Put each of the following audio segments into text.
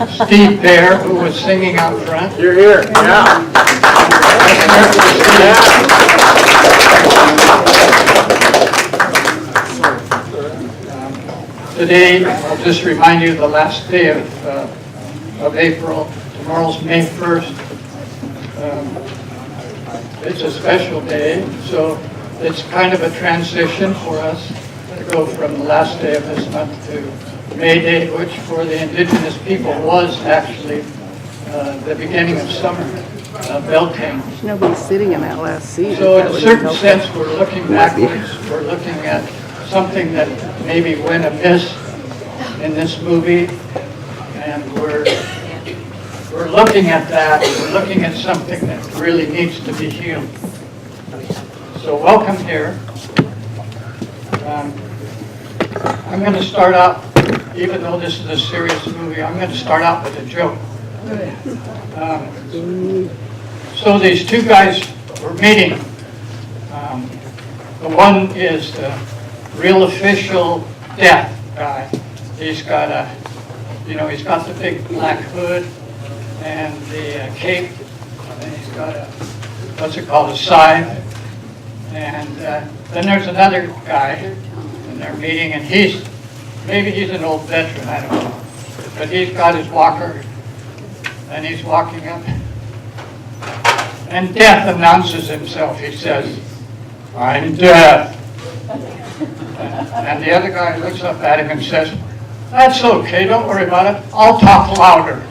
Steve Bear, who was singing out front. You're here, yeah. Today, I'll just remind you the last day of April. Tomorrow's May 1st. It's a special day, so it's kind of a transition for us to go from the last day of this month to May Day, which for the indigenous people was actually the beginning of summer, belting. Nobody's sitting in that last seat. So in a certain sense, we're looking backwards. We're looking at something that maybe went amiss in this movie, and we're looking at that. We're looking at something that really needs to be healed. So welcome here. I'm going to start out, even though this is a serious movie, I'm going to start out with a joke. So these two guys were meeting. The one is the real official death guy. He's got he's got the big black hood and the cape, and he's got what's it called, a scythe. And then there's another guy, and they're meeting, and maybe he's an old veteran, I don't know. But he's got his walker, and he's walking up. And Death announces himself. He says, "I'm Death." And the other guy looks up at him and says, "That's okay, don't worry about it. I'll talk louder."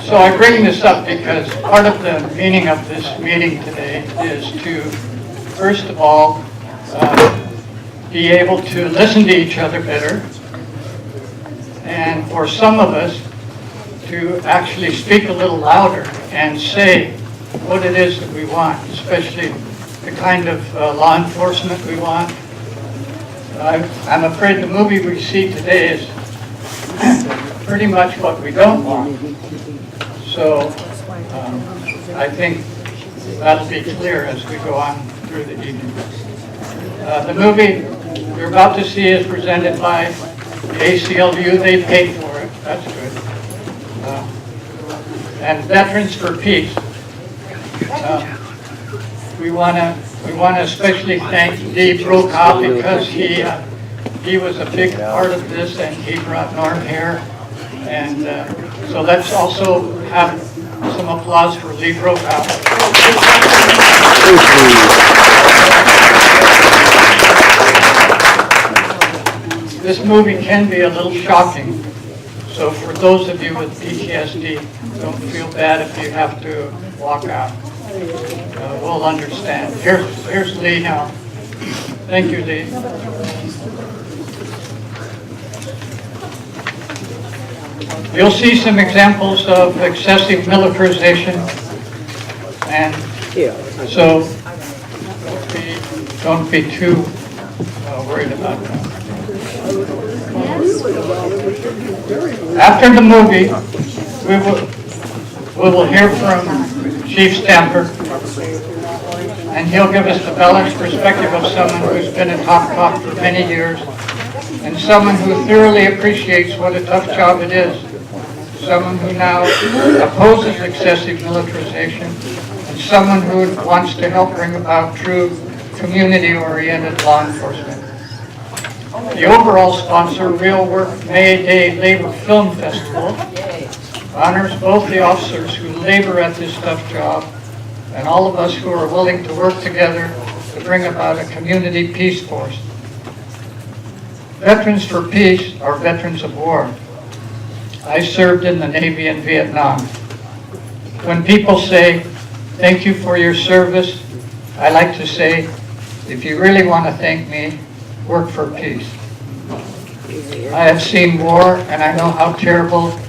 So I bring this up because part of the meaning of this meeting today is to, first of all, be able to listen to each other better, and for some of us to actually speak a little louder and say what it is that we want, especially the kind of law enforcement we want. I'm afraid the movie we see today is pretty much what we don't want. So I think that'll be clear as we go on through the evening. The movie you're about to see is presented by the ACLU. They paid for it. That's good. And Veterans for Peace. We want to especially thank Lee Brokaw because he was a big part of this, and he brought Norm here. And so let's also have some applause for Lee Brokaw. This movie can be a little shocking, so for those of you with PTSD, don't feel bad if you have to walk out. We'll understand. Here's Lee now. Thank you, Lee. You'll see some examples of excessive militarization, and so don't be too worried about that. After the movie, we will hear from Chief Stamper, and he'll give us the balanced perspective of someone who's been in Top Cop for many years, and someone who thoroughly appreciates what a tough job it is, someone who now opposes excessive militarization, and someone who wants to help bring about true community-oriented law enforcement. The overall sponsor, Real Work May Day Labor Film Festival, honors both the officers who labor at this tough job and all of us who are willing to work together to bring about a community peace force. Veterans for Peace are veterans of war. I served in the Navy in Vietnam. When people say, "Thank you for your service," I like to say, if you really want to thank me, work for peace. I have seen war, and I know how terrible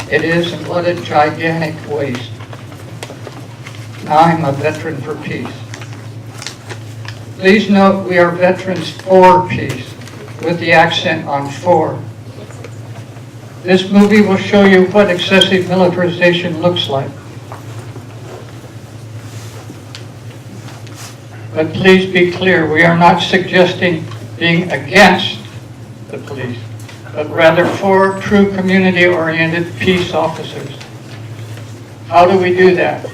it is and what a gigantic waste. Now I'm a veteran for peace. Please note we are veterans for peace, with the accent on for. This movie will show you what excessive militarization looks like. But please be clear, we are not suggesting being against the police, but rather for true community-oriented peace officers. How do we do that?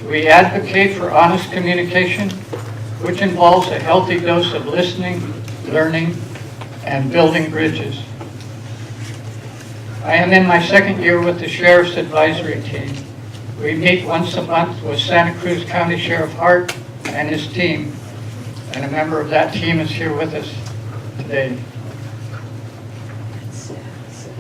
We advocate for honest communication, which involves a healthy dose of listening, learning, and building bridges. I am in my second year with the Sheriff's Advisory Team. We meet once a month with Santa Cruz County Sheriff Hart and his team, and a member of that team is here with us today.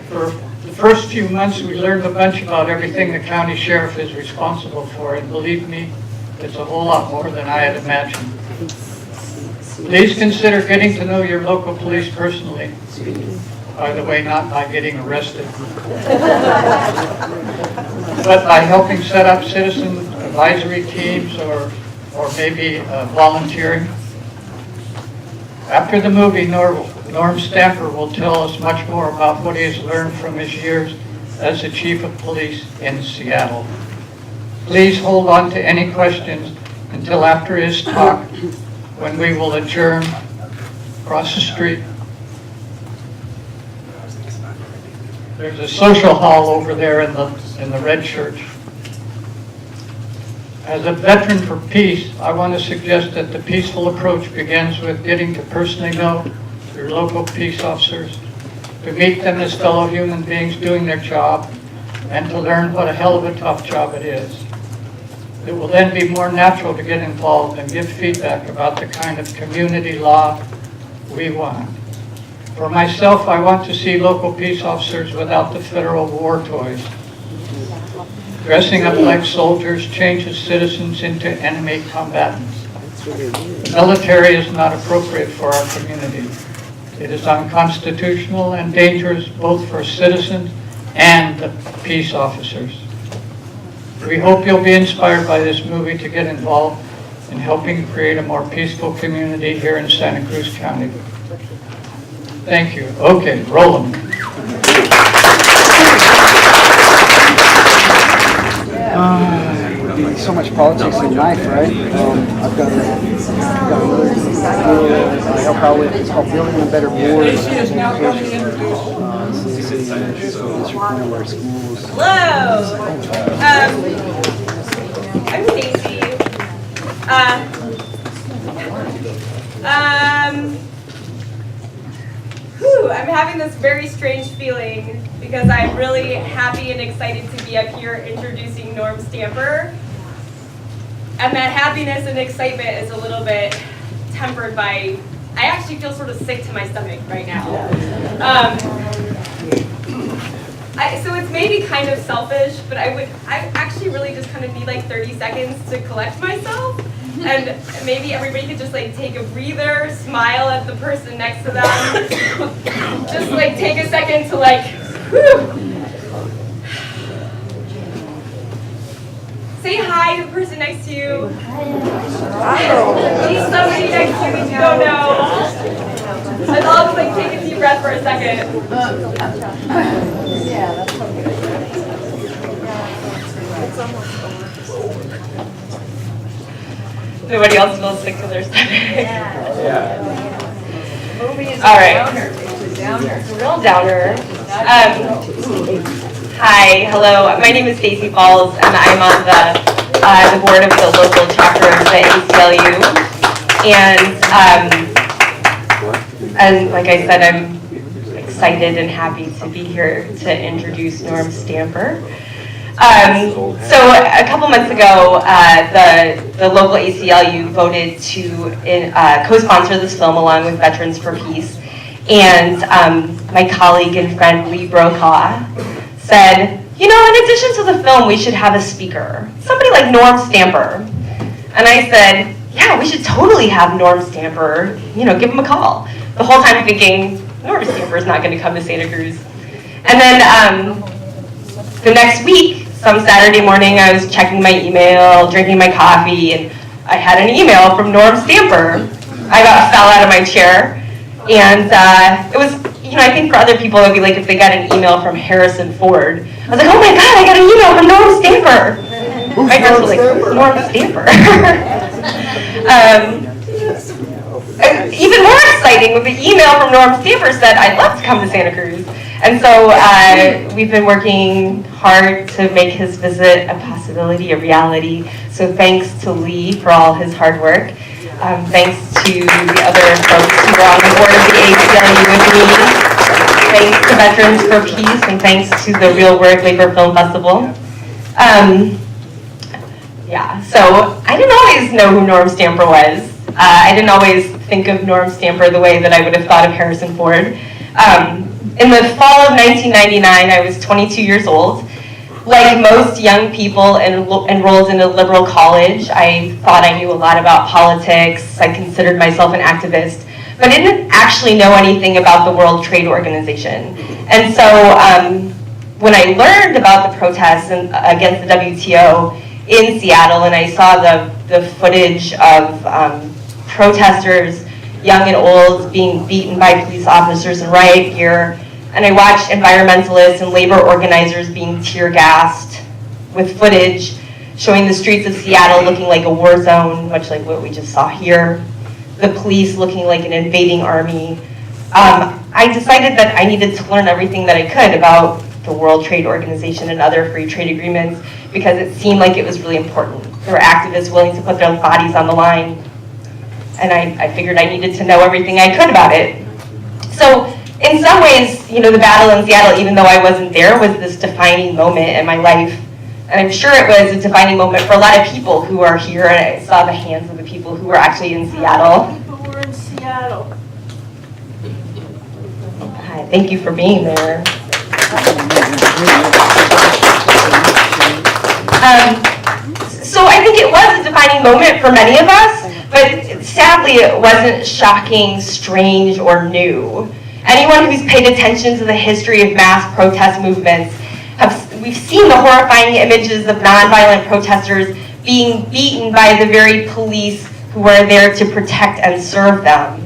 For the first few months, we learned a bunch about everything the county sheriff is responsible for, and believe me, it's a whole lot more than I had imagined. Please consider getting to know your local police personally. By the way, not by getting arrested, but by helping set up citizen advisory teams or maybe volunteering. After the movie, Norm Stamper will tell us much more about what he has learned from his years as the Chief of Police in Seattle. Please hold on to any questions until after his talk, when we will adjourn across the street. There's a social hall over there in the red church. As a veteran for peace, I want to suggest that the peaceful approach begins with getting to personally know your local peace officers, to meet them as fellow human beings doing their job, and to learn what a hell of a tough job it is. It will then be more natural to get involved and give feedback about the kind of community law we want. For myself, I want to see local peace officers without the federal war toys. Dressing up like soldiers changes citizens into enemy combatants. The military is not appropriate for our community. It is unconstitutional and dangerous both for citizens and the peace officers. We hope you'll be inspired by this movie to get involved in helping create a more peaceful community here in Santa Cruz County. Thank you. Okay, rolling. So much politics in life, right? I've got another I help out with. It's called Building a Better Board. Hello. I'm Stacy. I'm having this very strange feeling because I'm really happy and excited to be up here introducing Norm Stamper. And that happiness and excitement is a little bit tempered by, I actually feel sort of sick to my stomach right now. So it's maybe kind of selfish, but I actually really just kind of need like 30 seconds to collect myself. And maybe everybody could just like take a breather, smile at the person next to them. Just like take a second to like, whew. Say hi to the person next to you. Meet somebody next to you that you don't know. And all just like take a deep breath for a second. Yeah, that's okay. Nobody else feels sick to their stomach. Yeah. All right. It's a real downer. Hi, hello. My name is Stacy Falls, and I'm on the board of the local chapter of the ACLU. And like I said, I'm excited and happy to be here to introduce Norm Stamper. So a couple months ago, the local ACLU voted to co-sponsor this film along with Veterans for Peace. And my colleague and friend Lee Brokaw said, you know, in addition to the film, we should have a speaker, somebody like Norm Stamper. And I said, yeah, we should totally have Norm Stamper, you know, give him a call. The whole time thinking, Norm Stamper is not going to come to Santa Cruz. And then the next week, some Saturday morning, I was checking my email, drinking my coffee, and I had an email from Norm Stamper. I fell out of my chair, and it was, you know, I think for other people it would be like if they got an email from Harrison Ford. I was like, oh my God, I got an email from Norm Stamper. My friends were like, Norm Stamper. Even more exciting, the email from Norm Stamper said, I'd love to come to Santa Cruz. And so we've been working hard to make his visit a possibility, a reality. So thanks to Lee for all his hard work. Thanks to the other folks who were on the board of the ACLU with me. Thanks to Veterans for Peace, and thanks to the Real Work Labor Film Festival. Yeah, so I didn't always know who Norm Stamper was. I didn't always think of Norm Stamper the way that I would have thought of Harrison Ford. In the fall of 1999, I was 22 years old. Like most young people enrolled in a liberal college, I thought I knew a lot about politics. I considered myself an activist, but I didn't actually know anything about the World Trade Organization. And so when I learned about the protests against the WTO in Seattle, and I saw the footage of protesters, young and old, being beaten by police officers in riot gear, and I watched environmentalists and labor organizers being tear gassed with footage showing the streets of Seattle looking like a war zone, much like what we just saw here, the police looking like an invading army. I decided that I needed to learn everything that I could about the World Trade Organization and other free trade agreements because it seemed like it was really important. There were activists willing to put their bodies on the line, and I figured I needed to know everything I could about it. So in some ways, the battle in Seattle, even though I wasn't there, was this defining moment in my life. And I'm sure it was a defining moment for a lot of people who are here, and I saw the hands of the people who were actually in Seattle. People were in Seattle. Hi, thank you for being there. So I think it was a defining moment for many of us, but sadly it wasn't shocking, strange, or new. Anyone who's paid attention to the history of mass protest movements, we've seen the horrifying images of nonviolent protesters being beaten by the very police who are there to protect and serve them.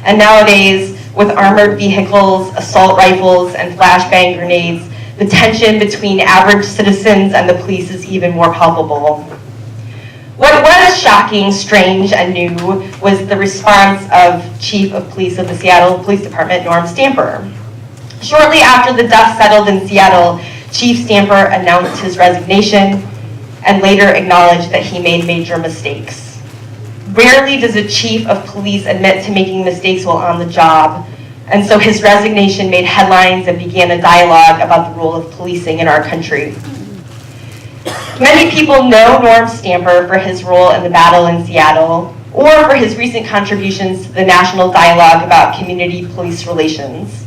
And nowadays, with armored vehicles, assault rifles, and flashbang grenades, the tension between average citizens and the police is even more palpable. What was shocking, strange, and new was the response of Chief of Police of the Seattle Police Department, Norm Stamper. Shortly after the dust settled in Seattle, Chief Stamper announced his resignation and later acknowledged that he made major mistakes. Rarely does a chief of police admit to making mistakes while on the job, and so his resignation made headlines and began a dialogue about the role of policing in our country. Many people know Norm Stamper for his role in the battle in Seattle, or for his recent contributions to the national dialogue about community police relations.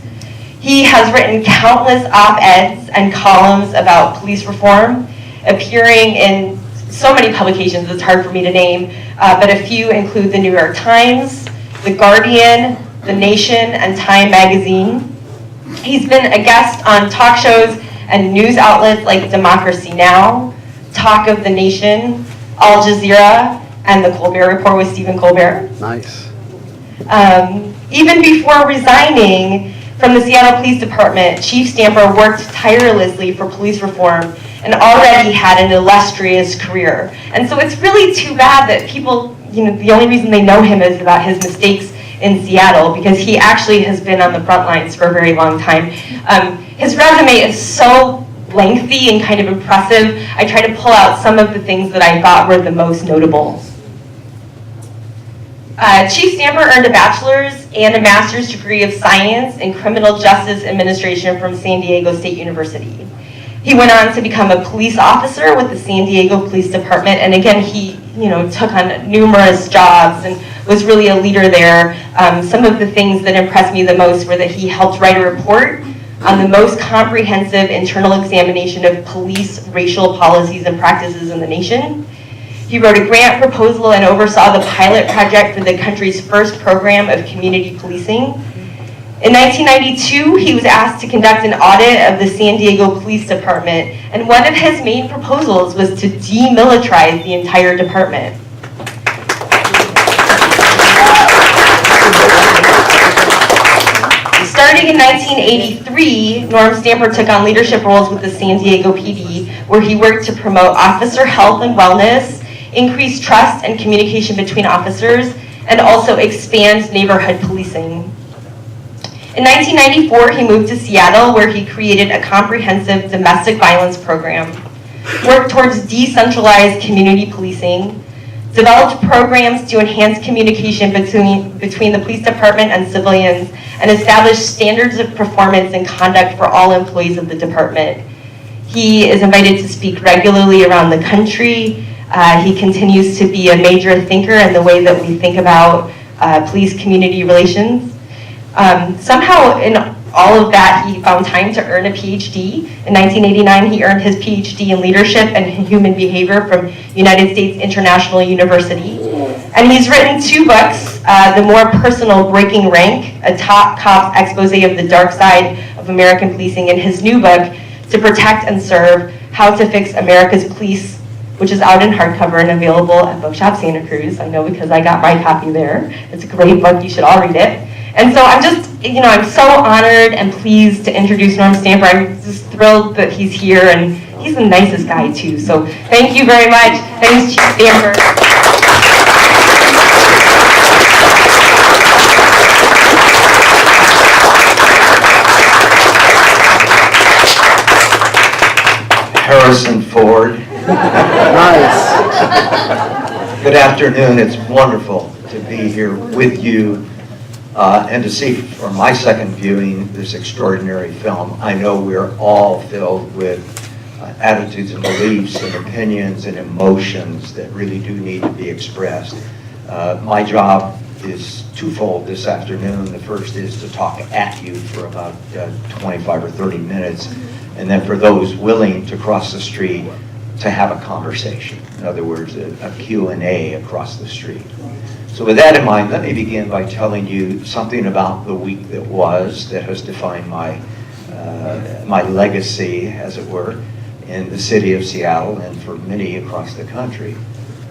He has written countless op-eds and columns about police reform, appearing in so many publications it's hard for me to name, but a few include the New York Times, The Guardian, The Nation, and Time Magazine. He's been a guest on talk shows and news outlets like Democracy Now!, Talk of the Nation, Al Jazeera, and The Colbert Report with Stephen Colbert. Nice. Even before resigning from the Seattle Police Department, Chief Stamper worked tirelessly for police reform and already had an illustrious career. And so it's really too bad that people, the only reason they know him is about his mistakes in Seattle, because he actually has been on the front lines for a very long time. His resume is so lengthy and kind of impressive. I try to pull out some of the things that I thought were the most notable. Chief Stamper earned a bachelor's and a master's degree of science in criminal justice administration from San Diego State University. He went on to become a police officer with the San Diego Police Department, and again, he took on numerous jobs and was really a leader there. Some of the things that impressed me the most were that he helped write a report on the most comprehensive internal examination of police racial policies and practices in the nation. He wrote a grant proposal and oversaw the pilot project for the country's first program of community policing. In 1992, he was asked to conduct an audit of the San Diego Police Department, and one of his main proposals was to demilitarize the entire department. Starting in in 1983, Norm Stamper took on leadership roles with the San Diego PD, where he worked to promote officer health and wellness, increase trust and communication between officers, and also expand neighborhood policing. In 1994, he moved to Seattle, where he created a comprehensive domestic violence program, worked towards decentralized community policing, developed programs to enhance communication between the police department and civilians, and established standards of performance and conduct for all employees of the department. He is invited to speak regularly around the country. He continues to be a major thinker in the way that we think about police-community relations. Somehow in all of that, he found time to earn a PhD. In 1989, he earned his PhD in leadership and human behavior from United States International University. And he's written 2 books, the more personal Breaking Rank, a top cop's expose of the dark side of American policing, and his new book, To Protect and Serve, How to Fix America's Police, which is out in hardcover and available at Bookshop Santa Cruz. I know because I got my copy there. It's a great book, you should all read it. And so I'm just, I'm so honored and pleased to introduce Norm Stamper. I'm just thrilled that he's here, and he's the nicest guy too. So thank you very much. Thanks, Chief Stamper. Harrison Ford. Nice. Good afternoon. It's wonderful to be here with you and to see for my second viewing this extraordinary film. I know we're all filled with attitudes and beliefs and opinions and emotions that really do need to be expressed. My job is twofold this afternoon. The first is to talk at you for about 25 or 30 minutes, and then for those willing to cross the street, to have a conversation. In other words, a Q&A across the street. So with that in mind, let me begin by telling you something about the week that was, that has defined my legacy, as it were, in the city of Seattle and for many across the country.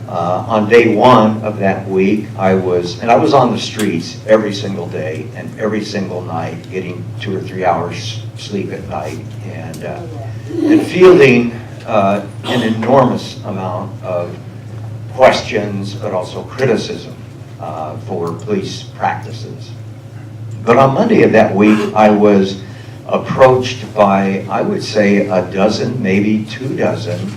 On day 1 of that week, I was on the streets every single day and every single night, getting 2 or 3 hours sleep at night, and fielding an enormous amount of questions, but also criticism for police practices. But on Monday of that week, I was approached by, I would say, a dozen, maybe 2 dozen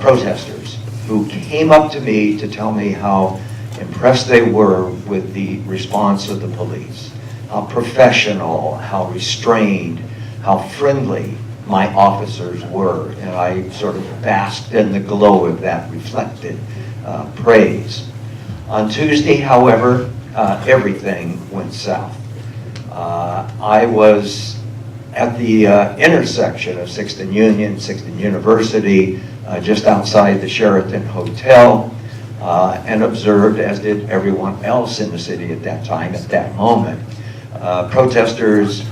protesters who came up to me to tell me how impressed they were with the response of the police, how professional, how restrained, how friendly my officers were. And I sort of basked in the glow of that reflected praise. On Tuesday, however, everything went south. I was at the intersection of 6th and Union, 6th and University, just outside the Sheraton Hotel, and observed, as did everyone else in the city at that time, at that moment, protesters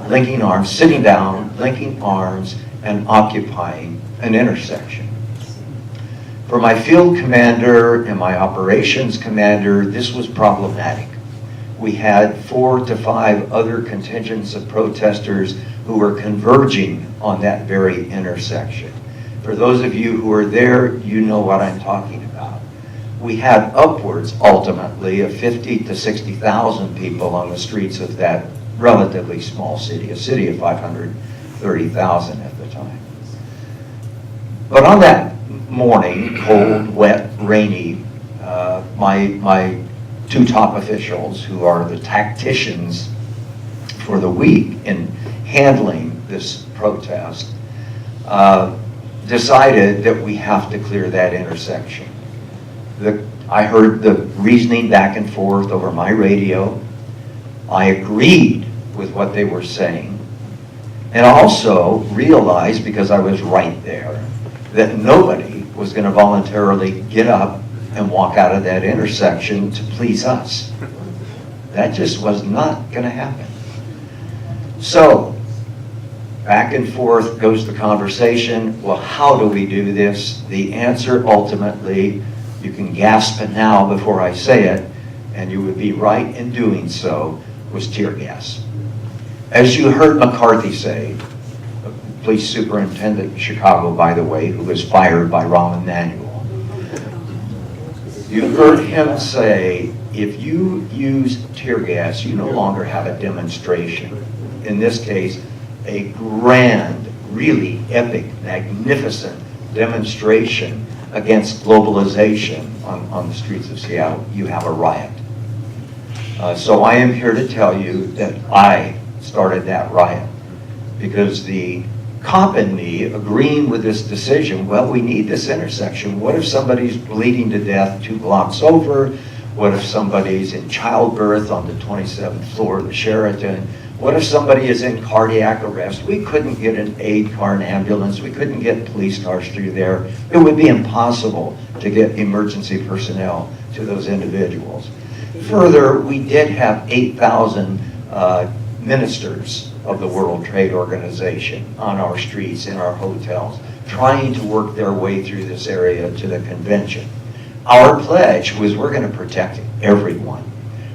linking arms, sitting down, linking arms, and occupying an intersection. For my field commander and my operations commander, this was problematic. We had 4 to 5 other contingents of protesters who were converging on that very intersection. For those of you who are there, you know what I'm talking about. We had upwards, ultimately, of 50 to 60,000 people on the streets of that relatively small city, a city of 530,000 at the time. But on that morning, cold, wet, rainy, my 2 top officials, who are the tacticians for the week in handling this protest, decided that we have to clear that intersection. I heard the reasoning back and forth over my radio. I agreed with what they were saying, and also realized, because I was right there, that nobody was going to voluntarily get up and walk out of that intersection to please us. That just was not going to happen. So, back and forth goes the conversation. Well, how do we do this? The answer, ultimately, you can gasp now before I say it, and you would be right in doing so, was tear gas. As you heard McCarthy say, police superintendent in Chicago, by the way, who was fired by Rahm Emanuel, you heard him say, if you use tear gas, you no longer have a demonstration. In this case, a grand, really epic, magnificent demonstration against globalization on the streets of Seattle. You have a riot. So I am here to tell you that I started that riot because the cop and me agreeing with this decision, well, we need this intersection. What if somebody's bleeding to death 2 blocks over? What if somebody's in childbirth on the 27th floor of the Sheraton? What if somebody is in cardiac arrest? We couldn't get an aid car, an ambulance. We couldn't get police cars through there. It would be impossible to get emergency personnel to those individuals. Further, we did have 8,000 ministers of the World Trade Organization on our streets, in our hotels, trying to work their way through this area to the convention. Our pledge was we're going to protect everyone.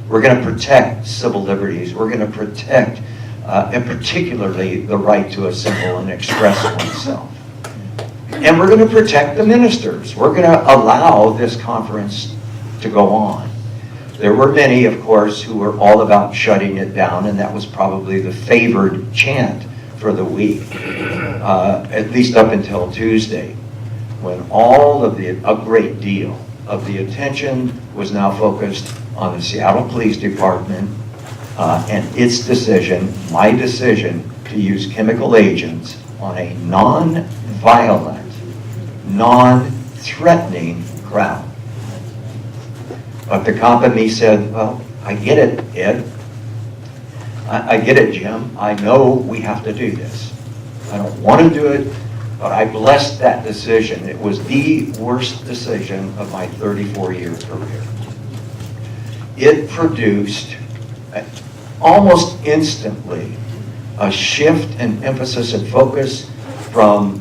We're going to protect civil liberties. We're going to protect, and particularly, the right to assemble and express oneself. And we're going to protect the ministers. We're going to allow this conference to go on. There were many, of course, who were all about shutting it down, and that was probably the favored chant for the week, at least up until Tuesday, when a great deal of the attention was now focused on the Seattle Police Department and its decision, my decision, to use chemical agents on a non-violent, non-threatening crowd. But the cop in me said, well, I get it, Ed. I get it, Jim. I know we have to do this. I don't want to do it, but I blessed that decision. It was the worst decision of my 34-year career. It produced almost instantly a shift in emphasis and focus from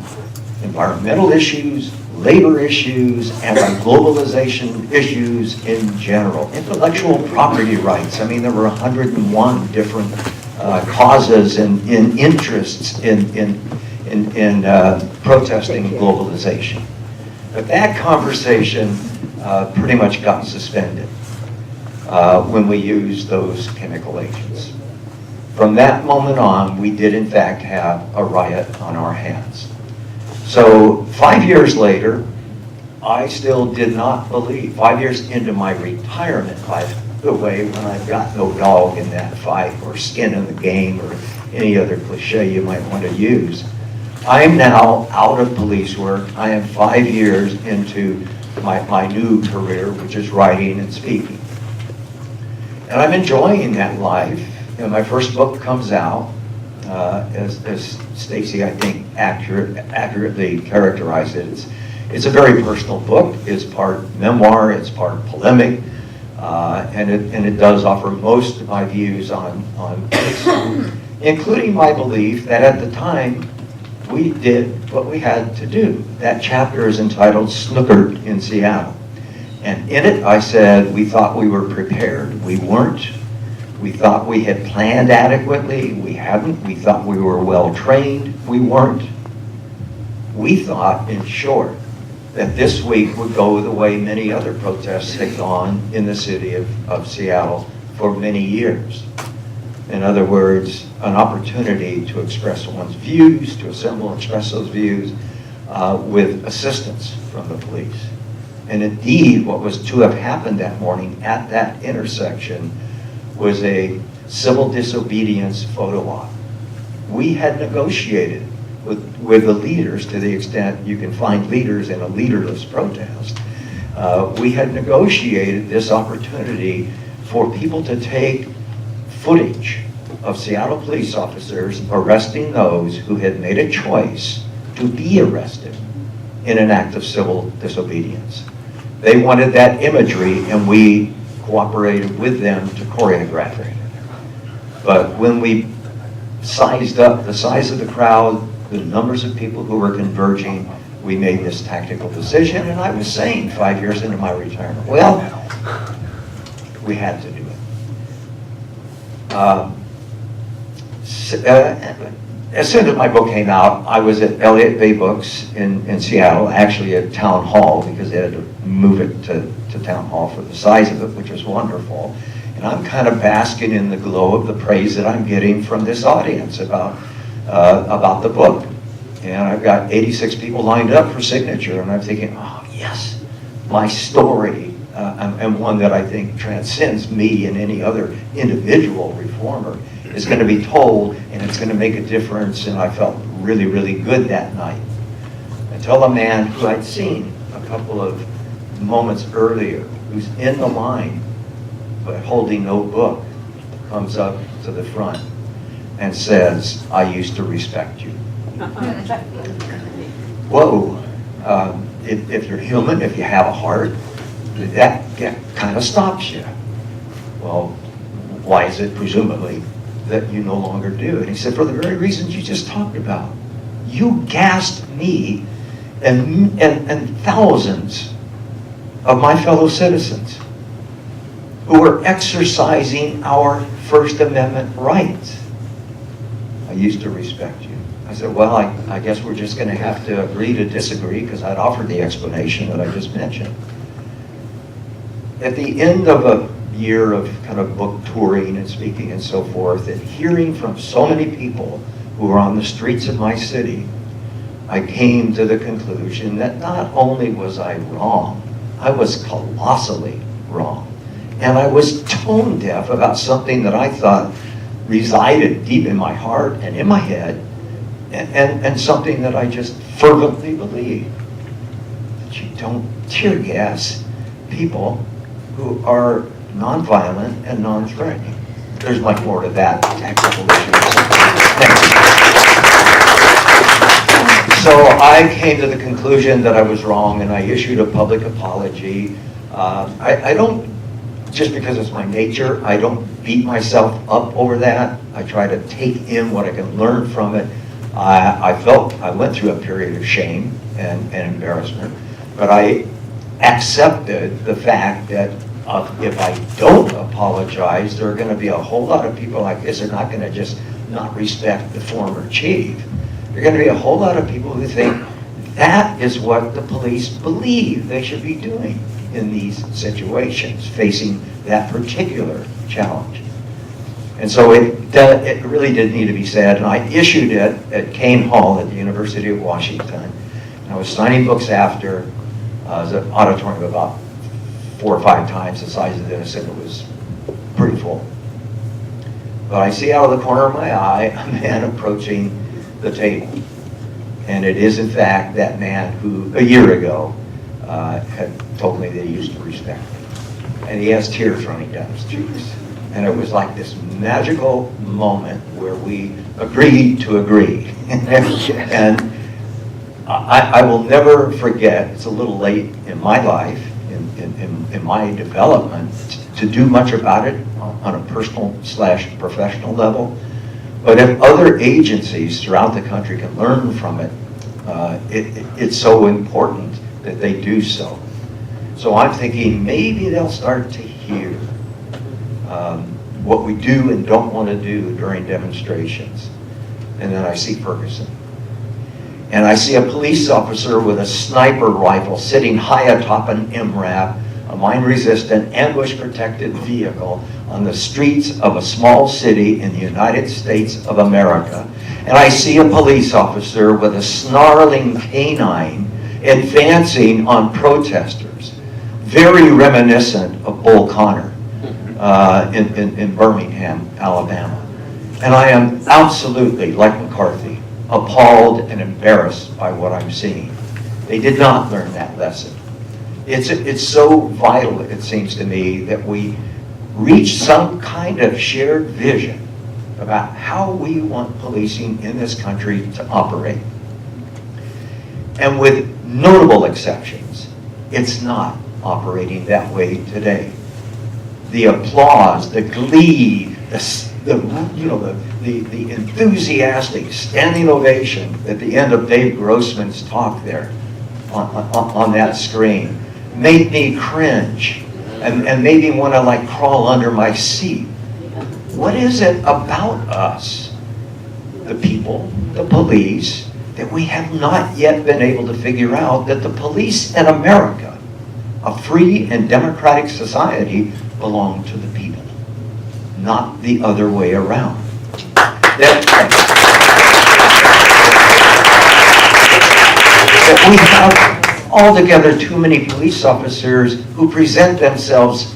environmental issues, labor issues, anti-globalization issues in general. Intellectual property rights. I mean, there were 101 different causes and interests in protesting globalization. But that conversation pretty much got suspended when we used those chemical agents. From that moment on, we did in fact have a riot on our hands. So 5 years later, I still did not believe, 5 years into my retirement, by the way, when I've got no dog in that fight or skin in the game or any other cliche you might want to use, I'm now out of police work. I am 5 years into my new career, which is writing and speaking. And I'm enjoying that life. You know, my first book comes out, as Stacy, I think, accurately characterized it. It's a very personal book. It's part memoir, it's part polemic, and it does offer most of my views on this, including my belief that at the time we did what we had to do. That chapter is entitled Snookered in Seattle. And in it I said we thought we were prepared. We weren't. We thought we had planned adequately. We hadn't. We thought we were well trained. We weren't. We thought, in short, that this week would go the way many other protests had gone in the city of Seattle for many years. In other words, an opportunity to express one's views, to assemble and express those views with assistance from the police. And indeed, what was to have happened that morning at that intersection was a civil disobedience photo op. We had negotiated with the leaders, to the extent you can find leaders in a leaderless protest. We had negotiated this opportunity for people to take footage of Seattle police officers arresting those who had made a choice to be arrested in an act of civil disobedience. They wanted that imagery, and we cooperated with them to choreograph it. But when we sized up the size of the crowd, the numbers of people who were converging, we made this tactical decision. And I was saying 5 years into my retirement, well, we had to do it. as soon as my book came out, I was at Elliott Bay Books in Seattle, actually at Town Hall, because they had to move it to Town Hall for the size of it, which was wonderful. And I'm kind of basking in the glow of the praise that I'm getting from this audience about the book. And I've got 86 people lined up for signature, and I'm thinking, oh yes, my story, and one that I think transcends me and any other individual reformer, is going to be told, and it's going to make a difference. And I felt really, really good that night. Until a man who I'd seen a couple of moments earlier, who's in the line, but holding no book, comes up to the front and says, I used to respect you. Whoa, if you're human, if you have a heart, that kind of stops you. Well, why is it, presumably, that you no longer do? And he said, for the very reasons you just talked about. You gassed me and thousands of my fellow citizens who were exercising our First Amendment rights. I used to respect you. I said, well, I guess we're just going to have to agree to disagree, because I'd offered the explanation that I just mentioned. At the end of a year of kind of book touring and speaking and so forth, and hearing from so many people who were on the streets of my city, I came to the conclusion that not only was I wrong, I was colossally wrong. And I was tone deaf about something that I thought resided deep in my heart and in my head, and something that I just fervently believe, that you don't tear gas people who are nonviolent and non-threatening. There's much more to that technical issue. So I came to the conclusion that I was wrong, and I issued a public apology. I don't, just because it's my nature, I don't beat myself up over that. I try to take in what I can learn from it. I felt I went through a period of shame and embarrassment, but I accepted the fact that if I don't apologize, there are going to be a whole lot of people like this. They're not going to just not respect the former chief. There are going to be a whole lot of people who think that is what the police believe they should be doing in these situations, facing that particular challenge. And so it really did need to be said, and I issued it at Kane Hall at the University of Washington. And I was signing books after. It was an auditorium of about 4 or 5 times the size of this, and it was pretty full. But I see out of the corner of my eye a man approaching the table. And it is, in fact, that man who, a year ago, had told me that he used to respect me. And he has tears running down his cheeks. And it was like this magical moment where we agreed to agree. And I will never forget, it's a little late in my life, in my development, to do much about it on a personal/professional level. But if other agencies throughout the country can learn from it, it's so important that they do so. So I'm thinking maybe they'll start to hear what we do and don't want to do during demonstrations. And then I see Ferguson. And I see a police officer with a sniper rifle sitting high atop an MRAP, a mine-resistant, ambush-protected vehicle on the streets of a small city in the United States of America. And I see a police officer with a snarling canine advancing on protesters, very reminiscent of Bull Connor in Birmingham, Alabama. And I am absolutely, like McCarthy, appalled and embarrassed by what I'm seeing. They did not learn that lesson. It's so vital, it seems to me, that we reach some kind of shared vision about how we want policing in this country to operate. And with notable exceptions, it's not operating that way today. The applause, the glee, the enthusiastic standing ovation at the end of Dave Grossman's talk there on that screen made me cringe and made me want to crawl under my seat. What is it about us the people, the police, that we have not yet been able to figure out that the police in America, a free and democratic society, belong to the people, not the other way around. That we have altogether too many police officers who present themselves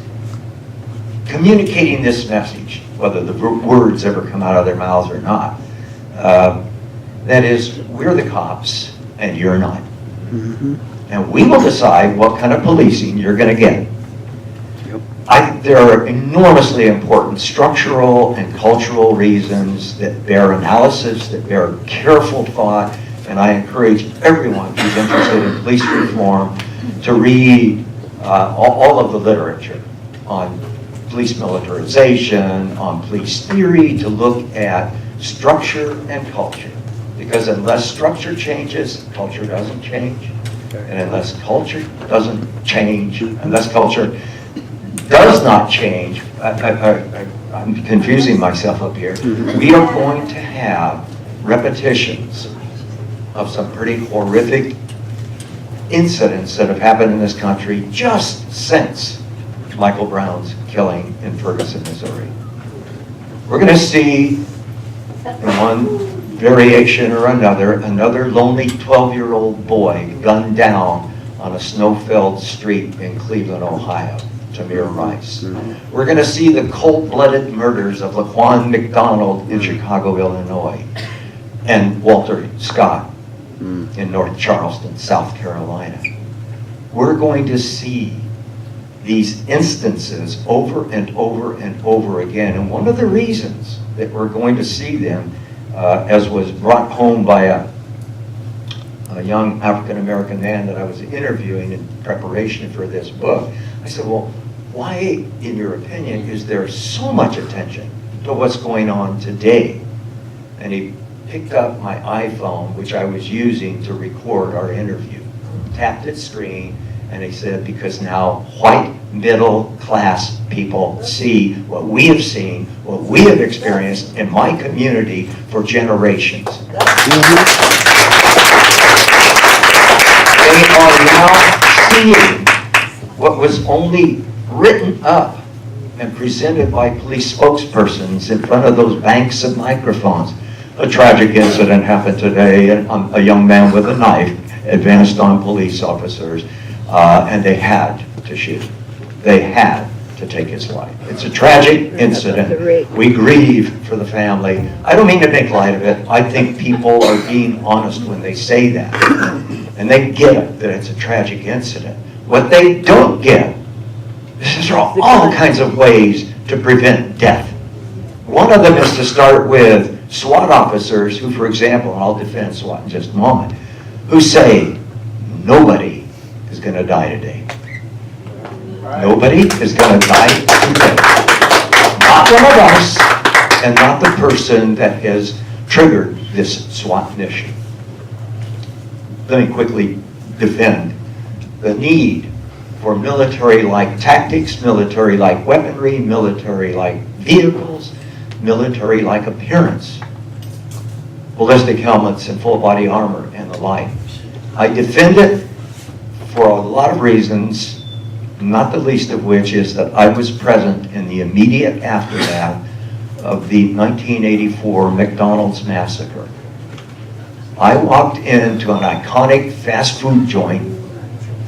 communicating this message, whether the words ever come out of their mouths or not. That is, we're the cops and you're not. Mm-hmm. And we will decide what kind of policing you're going to get. Yep. There are enormously important structural and cultural reasons that bear analysis, that bear careful thought, and I encourage everyone who's interested in police reform to read all of the literature on police militarization, on police theory, to look at structure and culture. Because unless structure changes, culture doesn't change. And unless culture doesn't change, unless culture does not change, I'm confusing myself up here, we are going to have repetitions of some pretty horrific incidents that have happened in this country just since Michael Brown's killing in Ferguson, Missouri. We're going to see in one variation or another lonely 12-year-old boy gunned down on a snow-filled street in Cleveland, Ohio, Tamir Rice. We're going to see the cold-blooded murders of Laquan McDonald in Chicago, Illinois, and Walter Scott in North Charleston, South Carolina. We're going to see these instances over and over and over again. And one of the reasons that we're going to see them, as was brought home by a young African-American man that I was interviewing in preparation for this book, I said, well, why, in your opinion, is there so much attention to what's going on today? And he picked up my iPhone, which I was using to record our interview, tapped its screen, and he said, because now white middle-class people see what we have seen, what we have experienced in my community for generations. They are now seeing what was only written up and presented by police spokespersons in front of those banks of microphones. A tragic incident happened today, and a young man with a knife advanced on police officers, and they had to shoot. They had to take his life. It's a tragic incident. We grieve for the family. I don't mean to make light of it. I think people are being honest when they say that. And they get it, that it's a tragic incident. What they don't get is there are all kinds of ways to prevent death. One of them is to start with SWAT officers who, for example, and I'll defend SWAT in just a moment, who say, nobody is going to die today. Nobody is going to die today. Not one of us, and not the person that has triggered this SWAT mission. Let me quickly defend the need for military-like tactics, military-like weaponry, military-like vehicles, military-like appearance, ballistic helmets and full-body armor and the like. I defend it for a lot of reasons, not the least of which is that I was present in the immediate aftermath of the 1984 McDonald's massacre. I walked into an iconic fast food joint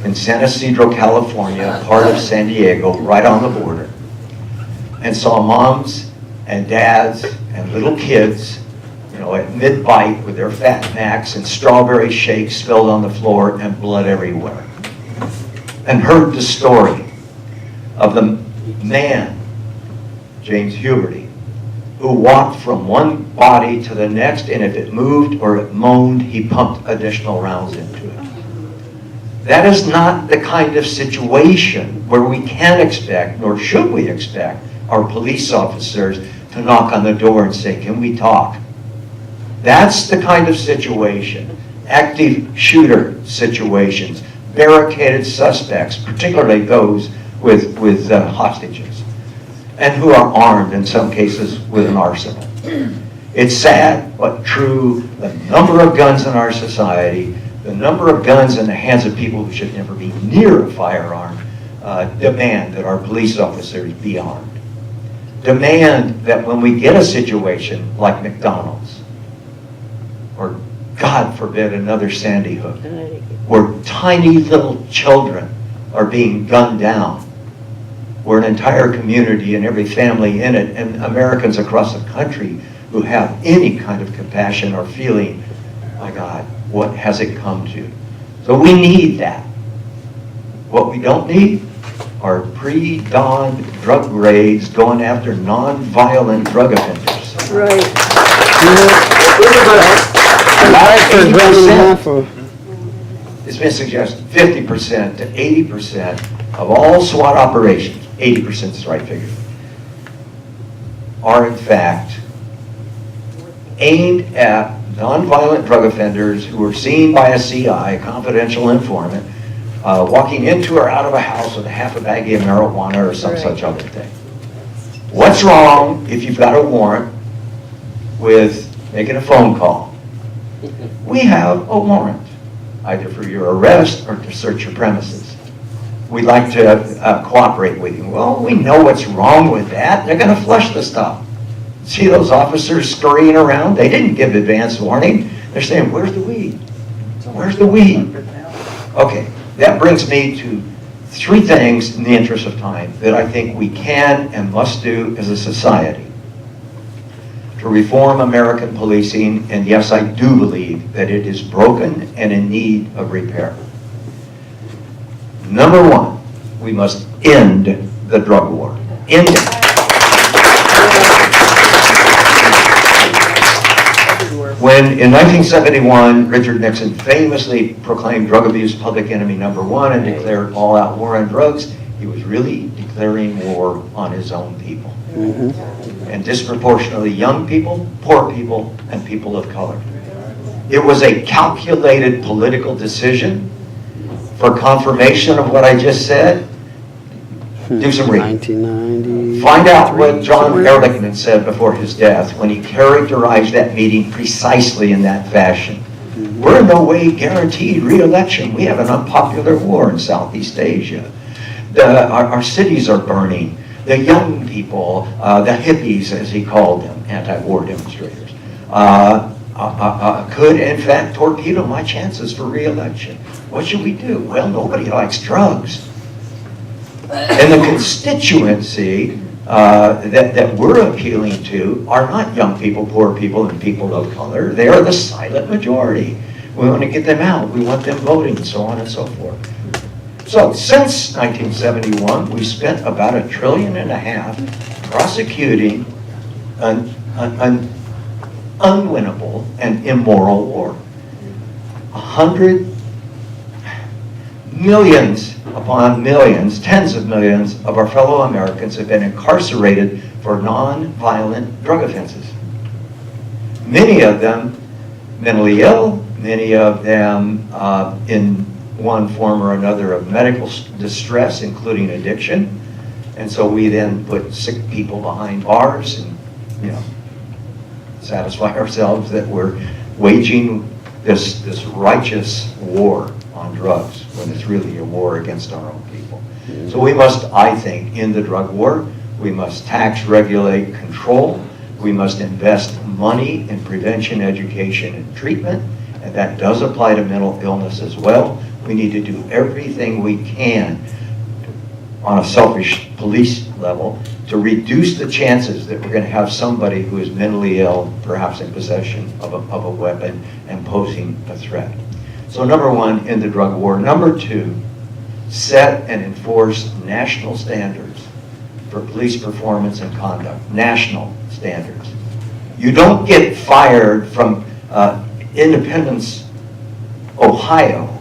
in San Ysidro, California, part of San Diego, right on the border, and saw moms and dads and little kids, at mid-bite with their fat necks and strawberry shakes spilled on the floor and blood everywhere. And heard the story of the man, James Huberty, who walked from one body to the next, and if it moved or it moaned, he pumped additional rounds into it. That is not the kind of situation where we can expect, nor should we expect, our police officers to knock on the door and say, can we talk? That's the kind of situation, active shooter situations, barricaded suspects, particularly those with hostages, and who are armed in some cases with an arsenal. It's sad but true. The number of guns in our society, the number of guns in the hands of people who should never be near a firearm, demand that our police officers be armed. Demand that when we get a situation like McDonald's, or God forbid another Sandy Hook, where tiny little children are being gunned down, where an entire community and every family in it, and Americans across the country who have any kind of compassion are feeling, my God, what has it come to? So we need that. What we don't need are pre-dawned drug raids going after non-violent drug offenders. Right. About 80%, it's been suggested 50% to 80% of all SWAT operations, 80% is the right figure, are in fact aimed at nonviolent drug offenders who are seen by a CI, a confidential informant, walking into or out of a house with a half a baggie of marijuana or some such other thing. What's wrong if you've got a warrant with making a phone call? We have a warrant, either for your arrest or to search your premises. We'd like to cooperate with you. Well, we know what's wrong with that. They're going to flush the stuff. See those officers scurrying around? They didn't give advance warning. They're saying, where's the weed? Where's the weed? Okay, that brings me to three things in the interest of time that I think we can and must do as a society to reform American policing, and yes, I do believe that it is broken and in need of repair. Number one, we must end the drug war. End it. When in 1971, Richard Nixon famously proclaimed drug abuse public enemy number one and declared all-out war on drugs, he was really declaring war on his own people. And disproportionately young people, poor people, and people of color. It was a calculated political decision. For confirmation of what I just said, do some reading. 1990. Find out what John Ehrlichman said before his death when he characterized that meeting precisely in that fashion. We're in no way guaranteed re-election. We have an unpopular war in Southeast Asia. Our cities are burning. The young people, the hippies as he called them, anti-war demonstrators, could in fact torpedo my chances for re-election. What should we do? Well, nobody likes drugs. And the constituency that we're appealing to are not young people, poor people, and people of color. They are the silent majority. We want to get them out. We want them voting, and so on and so forth. So since 1971, we spent about $1.5 trillion prosecuting an unwinnable and immoral war. 100 millions upon millions, tens of millions of our fellow Americans have been incarcerated for non-violent drug offenses. Many of them mentally ill, many of them in one form or another of medical distress, including addiction. And so we then put sick people behind bars and, satisfy ourselves that we're waging this righteous war on drugs when it's really a war against our own people. So we must, I think, end the drug war. We must tax, regulate, control. We must invest money in prevention, education, and treatment. And that does apply to mental illness as well. We need to do everything we can on a selfish police level to reduce the chances that we're going to have somebody who is mentally ill, perhaps in possession of a weapon and posing a threat. So number one, end the drug war. Number two, set and enforce national standards for police performance and conduct. National standards. You don't get fired from Independence, Ohio,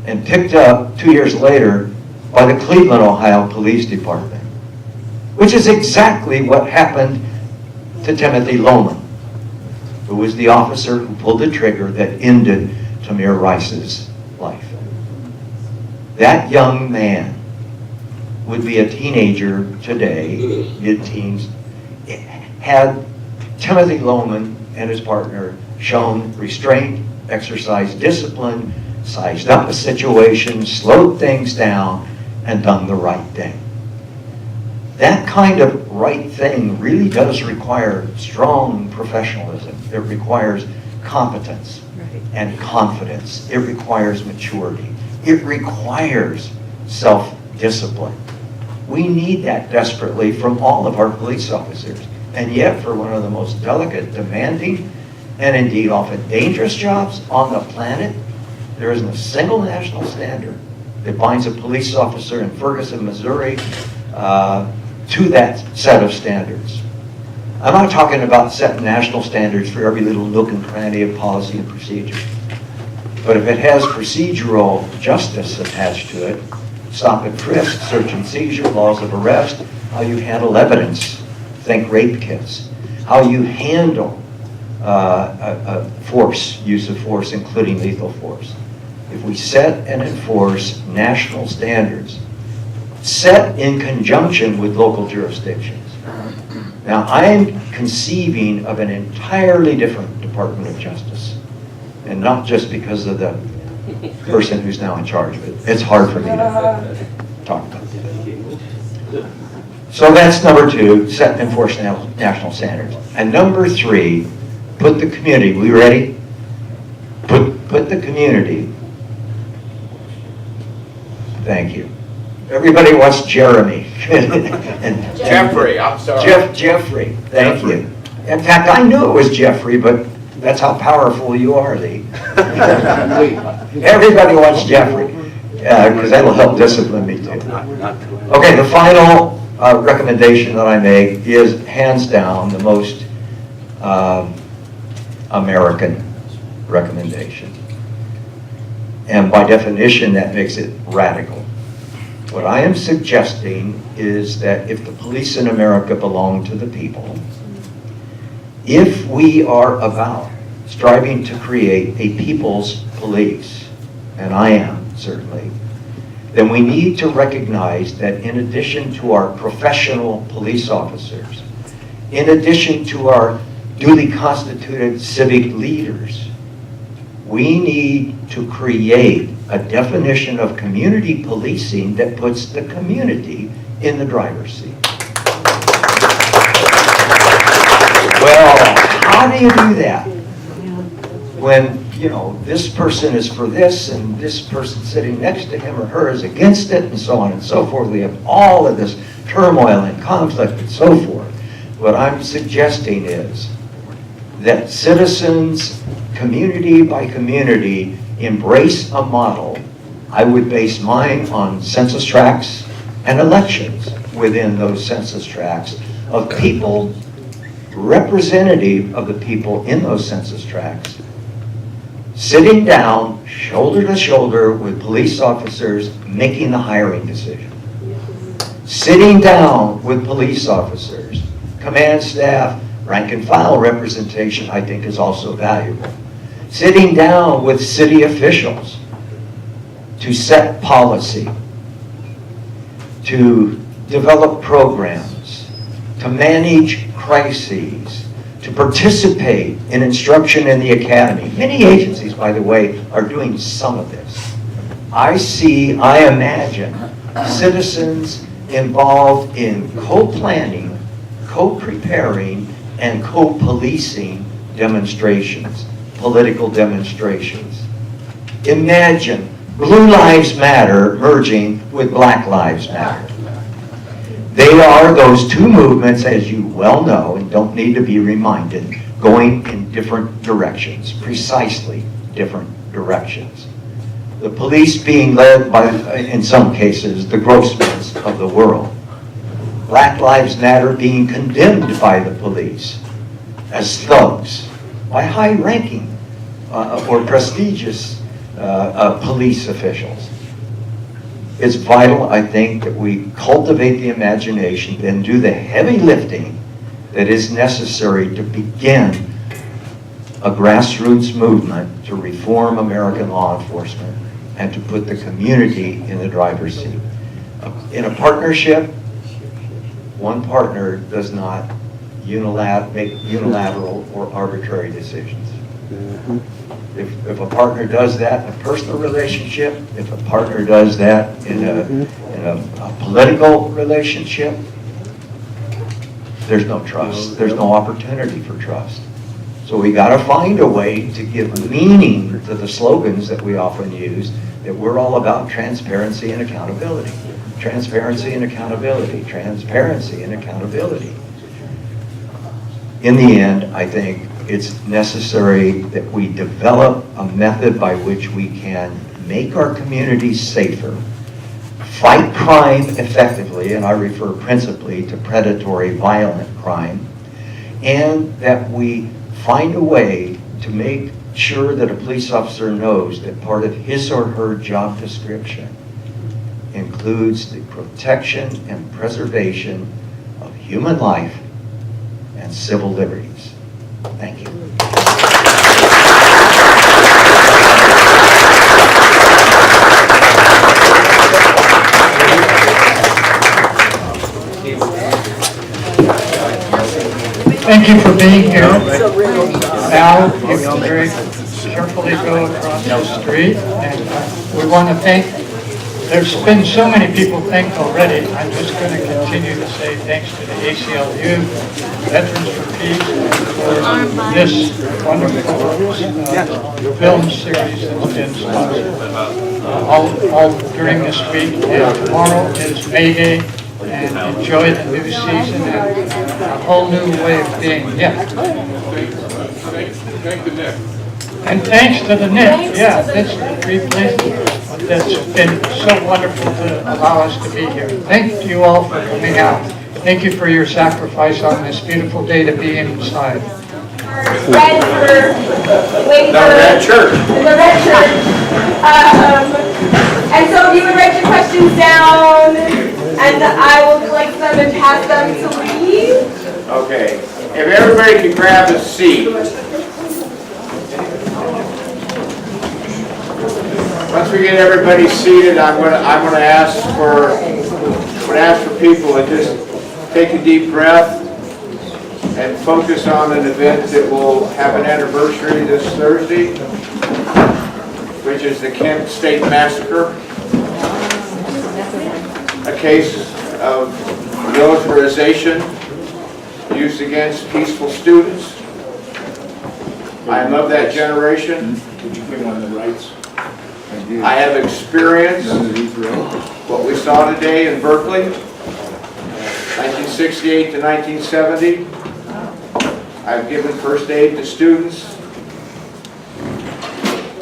and picked up 2 years later by the Cleveland, Ohio Police Department, which is exactly what happened to Timothy Loman, who was the officer who pulled the trigger that ended Tamir Rice's life. That young man would be a teenager today, mid-teens, had Timothy Loman and his partner shown restraint, exercised discipline, sized up a situation, slowed things down, and done the right thing. That kind of right thing really does require strong professionalism. It requires competence and confidence. It requires maturity. It requires self-discipline. We need that desperately from all of our police officers. And yet, for one of the most delicate, demanding, and indeed often dangerous jobs on the planet, there isn't a single national standard that binds a police officer in Ferguson, Missouri, to that set of standards. I'm not talking about setting national standards for every little nook and cranny of policy and procedure. But if it has procedural justice attached to it, stop and frisk, search and seizure, laws of arrest, how you handle evidence, think rape kits, how you handle use of force, including lethal force. If we set and enforce national standards, set in conjunction with local jurisdictions. Now, I am conceiving of an entirely different Department of Justice, and not just because of the person who's now in charge of it. It's hard for me to talk about that. So that's number 2, set and enforce national standards. And number 3, put the community, we ready? Put the community. Thank you. Everybody wants Jeremy. And Jeffrey, I'm sorry. Jeffrey, thank you. In fact, I knew it was Jeffrey, but that's how powerful you are, Lee. Everybody wants Jeffrey, because that'll help discipline me too. Okay, the final recommendation that I make is hands down the most American recommendation. And by definition, that makes it radical. What I am suggesting is that if the police in America belong to the people, if we are about striving to create a people's police, and I am certainly, then we need to recognize that in addition to our professional police officers, in addition to our duly constituted civic leaders, we need to create a definition of community policing that puts the community in the driver's seat. Well, how do you do that? When, this person is for this and this person sitting next to him or her is against it and so on and so forth. We have all of this turmoil and conflict and so forth. What I'm suggesting is that citizens, community by community, embrace a model. I would base mine on census tracts and elections within those census tracts of people, representative of the people in those census tracts, sitting down shoulder to shoulder with police officers making the hiring decision. Sitting down with police officers, command staff, rank and file representation, I think, is also valuable. Sitting down with city officials to set policy, to develop programs, to manage crises, to participate in instruction in the academy. Many agencies, by the way, are doing some of this. I imagine citizens involved in co-planning, co-preparing, and co-policing demonstrations, political demonstrations. Imagine Blue Lives Matter merging with Black Lives Matter. They are those two movements, as you well know, and don't need to be reminded, going in different directions, precisely different directions. The police being led by, in some cases, the Grossmans of the world. Black Lives Matter being condemned by the police as thugs, by high-ranking or prestigious police officials. It's vital, I think, that we cultivate the imagination, then do the heavy lifting that is necessary to begin a grassroots movement to reform American law enforcement and to put the community in the driver's seat. In a partnership, one partner does not make unilateral or arbitrary decisions. If a partner does that in a personal relationship, if a partner does that in a political relationship, there's no trust. There's no opportunity for trust. So we got to find a way to give meaning to the slogans that we often use, that we're all about transparency and accountability. Transparency and accountability. Transparency and accountability. In the end, I think it's necessary that we develop a method by which we can make our communities safer, fight crime effectively, and I refer principally to predatory violent crime, and that we find a way to make sure that a police officer knows that part of his or her job description includes the protection and preservation of human life and civil liberties. Thank you. Thank you for being here. Now, you can very carefully go across the street, and we want to thank, there's been so many people thanked already. I'm just going to continue to say thanks to the ACLU, Veterans for Peace, for this wonderful film series that's been sponsored all during this week. And tomorrow is May Day. And enjoy the new season and a whole new way of being. Yeah. Thank the Nick. And thanks to the Nick. Yeah, that's the replacement. That's been so wonderful to allow us to be here. Thank you all for coming out. Thank you for your sacrifice on this beautiful day to be inside. Red for wait The red shirt. The red shirt. And so if you would write your questions down, and I will collect them and pass them to Lee. Okay. If everybody can grab a seat. Once we get everybody seated, I'm gonna ask for people to just take a deep breath and focus on an event that will have an anniversary this Thursday, which is the Kent State Massacre, a case of militarization used against peaceful students. I am of that generation. Did you put on the rights? I have experienced what we saw today in Berkeley, 1968 to 1970. I've given first aid to students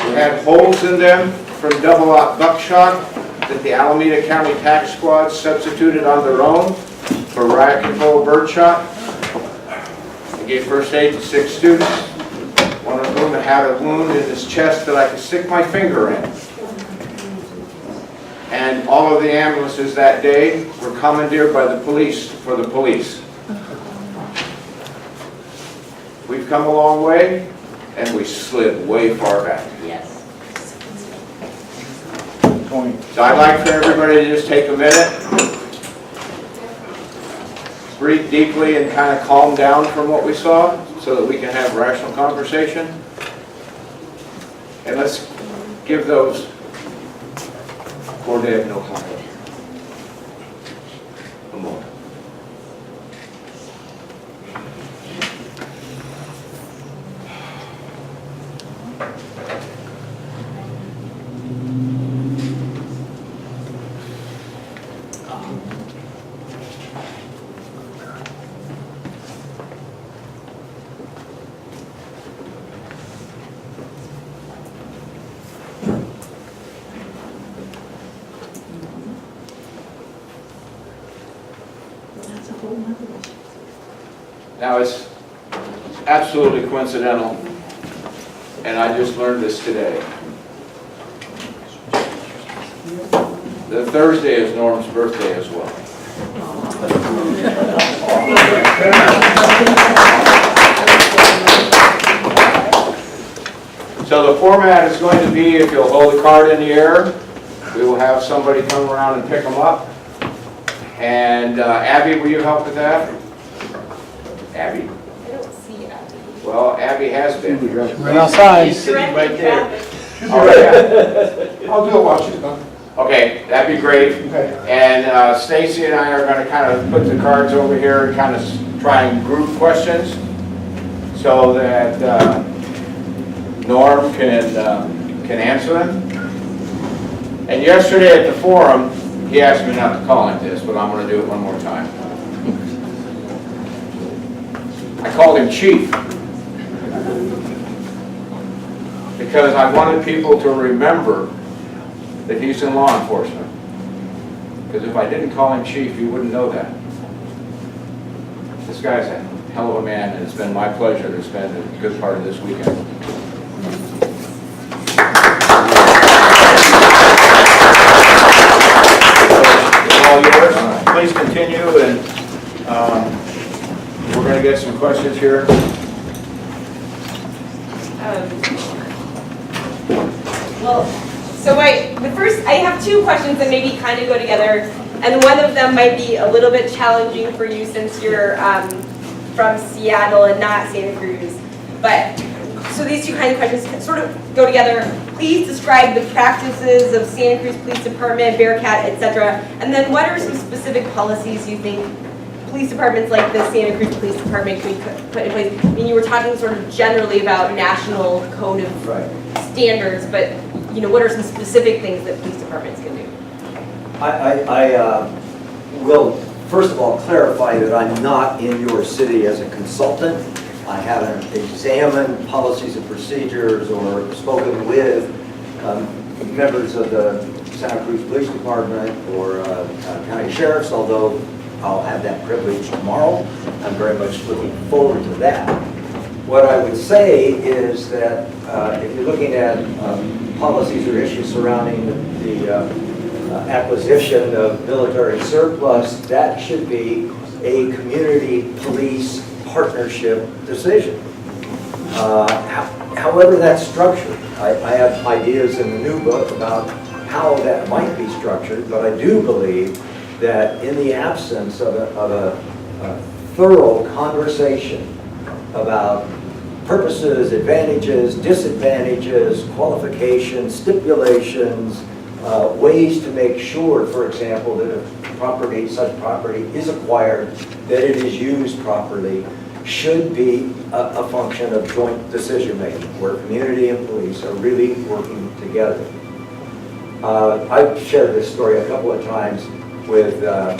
who had holes in them from double-aught buckshot that the Alameda County Tax Squad substituted on their own for riot control birdshot. I gave first aid to 6 students, one of whom had a wound in his chest that I could stick my finger in. And all of the ambulances that day were commandeered by the police for the police. We've come a long way, and we slid way far back. Yes. So I'd like for everybody to just take a minute, breathe deeply and kind of calm down from what we saw so that we can have rational conversation. And let's give those poor dead no comment. A moment. Now it's absolutely coincidental, and I just learned this today. The Thursday is Norm's birthday as well. So the format is going to be, if you'll hold the card in the air, we will have somebody come around and pick them up. And Abby, will you help with that? Abby? I don't see Abby. Well, Abby has been here. Right outside. She's sitting right there. Oh, yeah. I'll do it while she's gone. Okay, that'd be great. Okay. And Stacy and I are going to kind of put the cards over here and kind of try and group questions so that Norm can answer them. And yesterday at the forum, he asked me not to call him this, but I'm going to do it one more time. I called him Chief because I wanted people to remember that he's in law enforcement. Because if I didn't call him Chief, you wouldn't know that. This guy's a hell of a man, and it's been my pleasure to spend a good part of this weekend. It's all yours. Please continue, and we're going to get some questions here. Well, so I have two questions that maybe kind of go together, and one of them might be a little bit challenging for you since you're from Seattle and not Santa Cruz. But so these two kinds of questions sort of go together. Please describe the practices of Santa Cruz Police Department, Bearcat, etc. And then what are some specific policies you think police departments like the Santa Cruz Police Department could put in place? I mean, you were talking sort of generally about national code of standards, but what are some specific things that police departments can do? I will, first of all, clarify that I'm not in your city as a consultant. I haven't examined policies and procedures or spoken with members of the Santa Cruz Police Department or county sheriffs, although I'll have that privilege tomorrow. I'm very much looking forward to that. What I would say is that if you're looking at policies or issues surrounding the acquisition of military surplus, that should be a community police partnership decision. However that's structured, I have ideas in the new book about how that might be structured, but I do believe that in the absence of a thorough conversation about purposes, advantages, disadvantages, qualifications, stipulations, ways to make sure, for example, that if such property is acquired, that it is used properly, should be a function of joint decision making, where community and police are really working together. I've shared this story a couple of times with a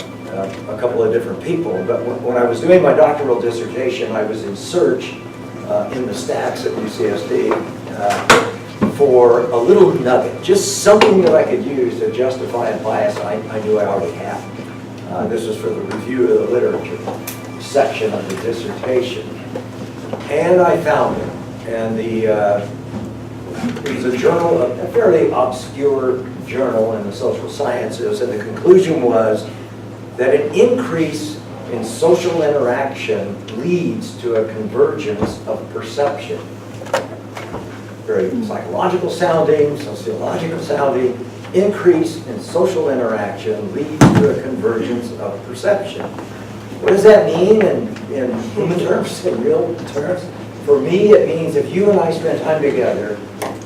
couple of different people, but when I was doing my doctoral dissertation, I was in search in the stacks at UCSD for a little nugget, just something that I could use to justify a bias I knew I already had. This was for the review of the literature section of the dissertation. And I found it. And it was a journal, a fairly obscure journal in the social sciences, and the conclusion was that an increase in social interaction leads to a convergence of perception. Very psychological sounding, sociological sounding. Increase in social interaction leads to a convergence of perception. What does that mean in human terms, in real terms? For me, it means if you and I spend time together,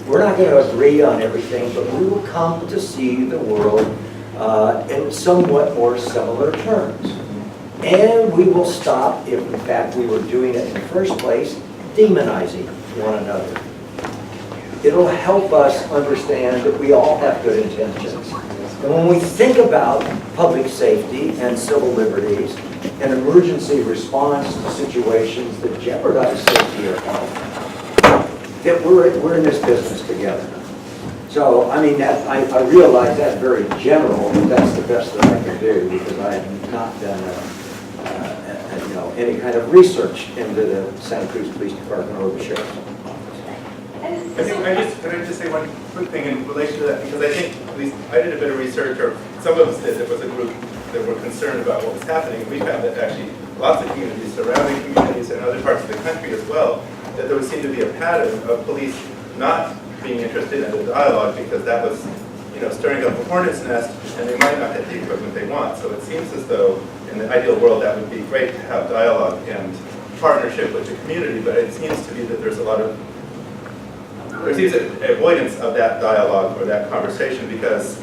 we're not going to agree on everything, but we will come to see the world in somewhat more similar terms. And we will stop, if in fact we were doing it in the first place, demonizing one another. It'll help us understand that we all have good intentions. And when we think about public safety and civil liberties and emergency response to situations that jeopardize safety or health, that we're in this business together. So, I mean, I realize that's very general, but that's the best that I can do because I have not done any kind of research into the Santa Cruz Police Department or the Sheriff's Office. Can I just say one quick thing in relation to that? Because I think, at least I did a bit of research, or some of us did. There was a group that were concerned about what was happening. We found that actually lots of communities, surrounding communities and other parts of the country as well, that there would seem to be a pattern of police not being interested in the dialogue because that was, stirring up a hornet's nest, and they might not get the equipment they want. So it seems as though, in the ideal world, that would be great to have dialogue and partnership with the community, but it seems to be that there seems an avoidance of that dialogue or that conversation because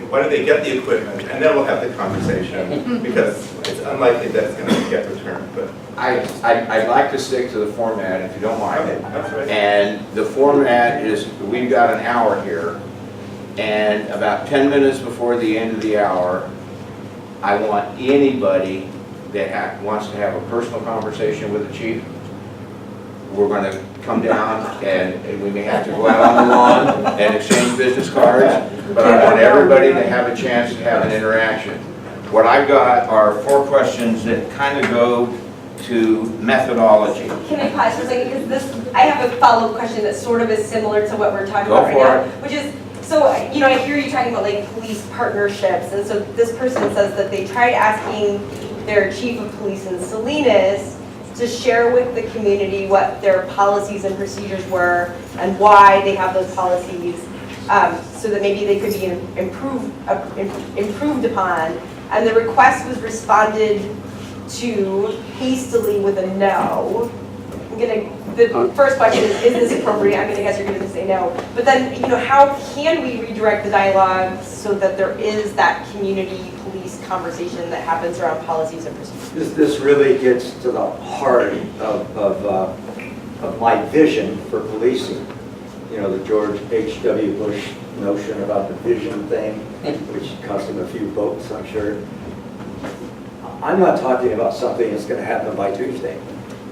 why don't they get the equipment and then we'll have the conversation because it's unlikely that it's going to get returned. But I'd like to stick to the format if you don't mind. That's right. And the format is, we've got an hour here, and about 10 minutes before the end of the hour, I want anybody that wants to have a personal conversation with the chief. We're going to come down and we may have to go out on the lawn and exchange business cards, but I want everybody to have a chance to have an interaction. What I've got are 4 questions that kind of go to methodology. Can I pause for a second? Because I have a follow-up question that sort of is similar to what we're talking Go about right for now. it. Which is, so, you know, I hear you talking about like police partnerships, and so this person says that they tried asking their chief of police in Salinas to share with the community what their policies and procedures were and why they have those policies, so that maybe they could be improved upon. And the request was responded to hastily with a no. The first question is this appropriate? I'm gonna guess you're gonna say no. But then, you know, how can we redirect the dialogue so that there is that community police conversation that happens around policies and procedures? This really gets to the heart of my vision for policing. You know, the George H.W. Bush notion about the vision thing, which cost him a few votes, I'm sure. I'm not talking about something that's going to happen by Tuesday.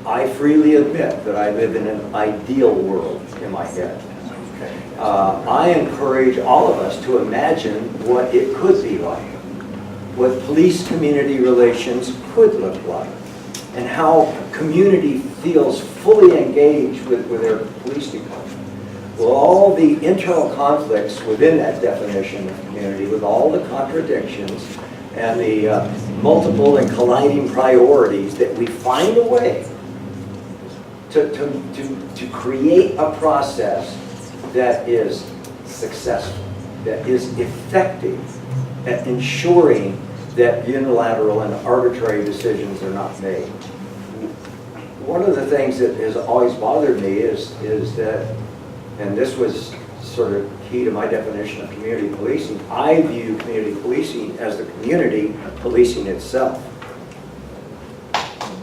I freely admit that I live in an ideal world in my head. I encourage all of us to imagine what it could be like, what police-community relations could look like, and how community feels fully engaged with their police department. Well, all the internal conflicts within that definition of community, with all the contradictions and the multiple and colliding priorities, that we find a way to create a process that is successful, that is effective at ensuring that unilateral and arbitrary decisions are not made. One of the things that has always bothered me is that, and this was sort of key to my definition of community policing, I view community policing as the community policing itself.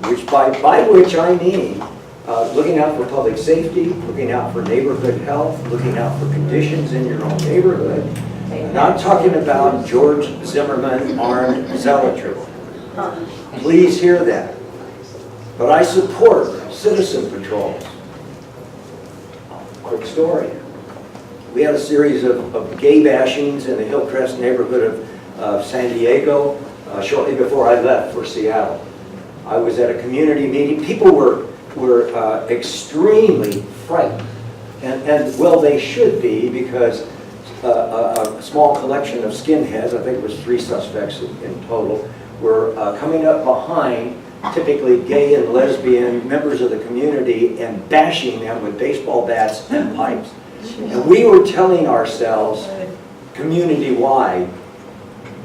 Which by which I mean looking out for public safety, looking out for neighborhood health, looking out for conditions in your own neighborhood. Not talking about George Zimmerman armed zealotry. Please hear that. But I support citizen patrols. Quick story. We had a series of gay bashings in the Hillcrest neighborhood of San Diego shortly before I left for Seattle. I was at a community meeting. People were extremely frightened. And well, they should be, because a small collection of skinheads, I think it was 3 suspects in total, were coming up behind typically gay and lesbian members of the community and bashing them with baseball bats and pipes. And we were telling ourselves, community-wide,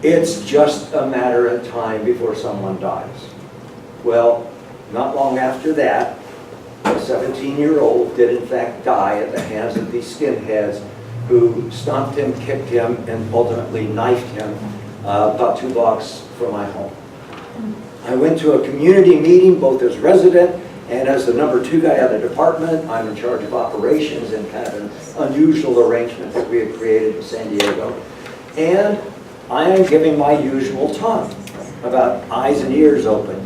it's just a matter of time before someone dies. Well, not long after that, a 17-year-old did in fact die at the hands of these skinheads who stomped him, kicked him, and ultimately knifed him about 2 blocks from my home. I went to a community meeting both as resident and as the number 2 guy of the department. I'm in charge of operations and kind of an unusual arrangement that we had created in San Diego. And I am giving my usual talk about eyes and ears open.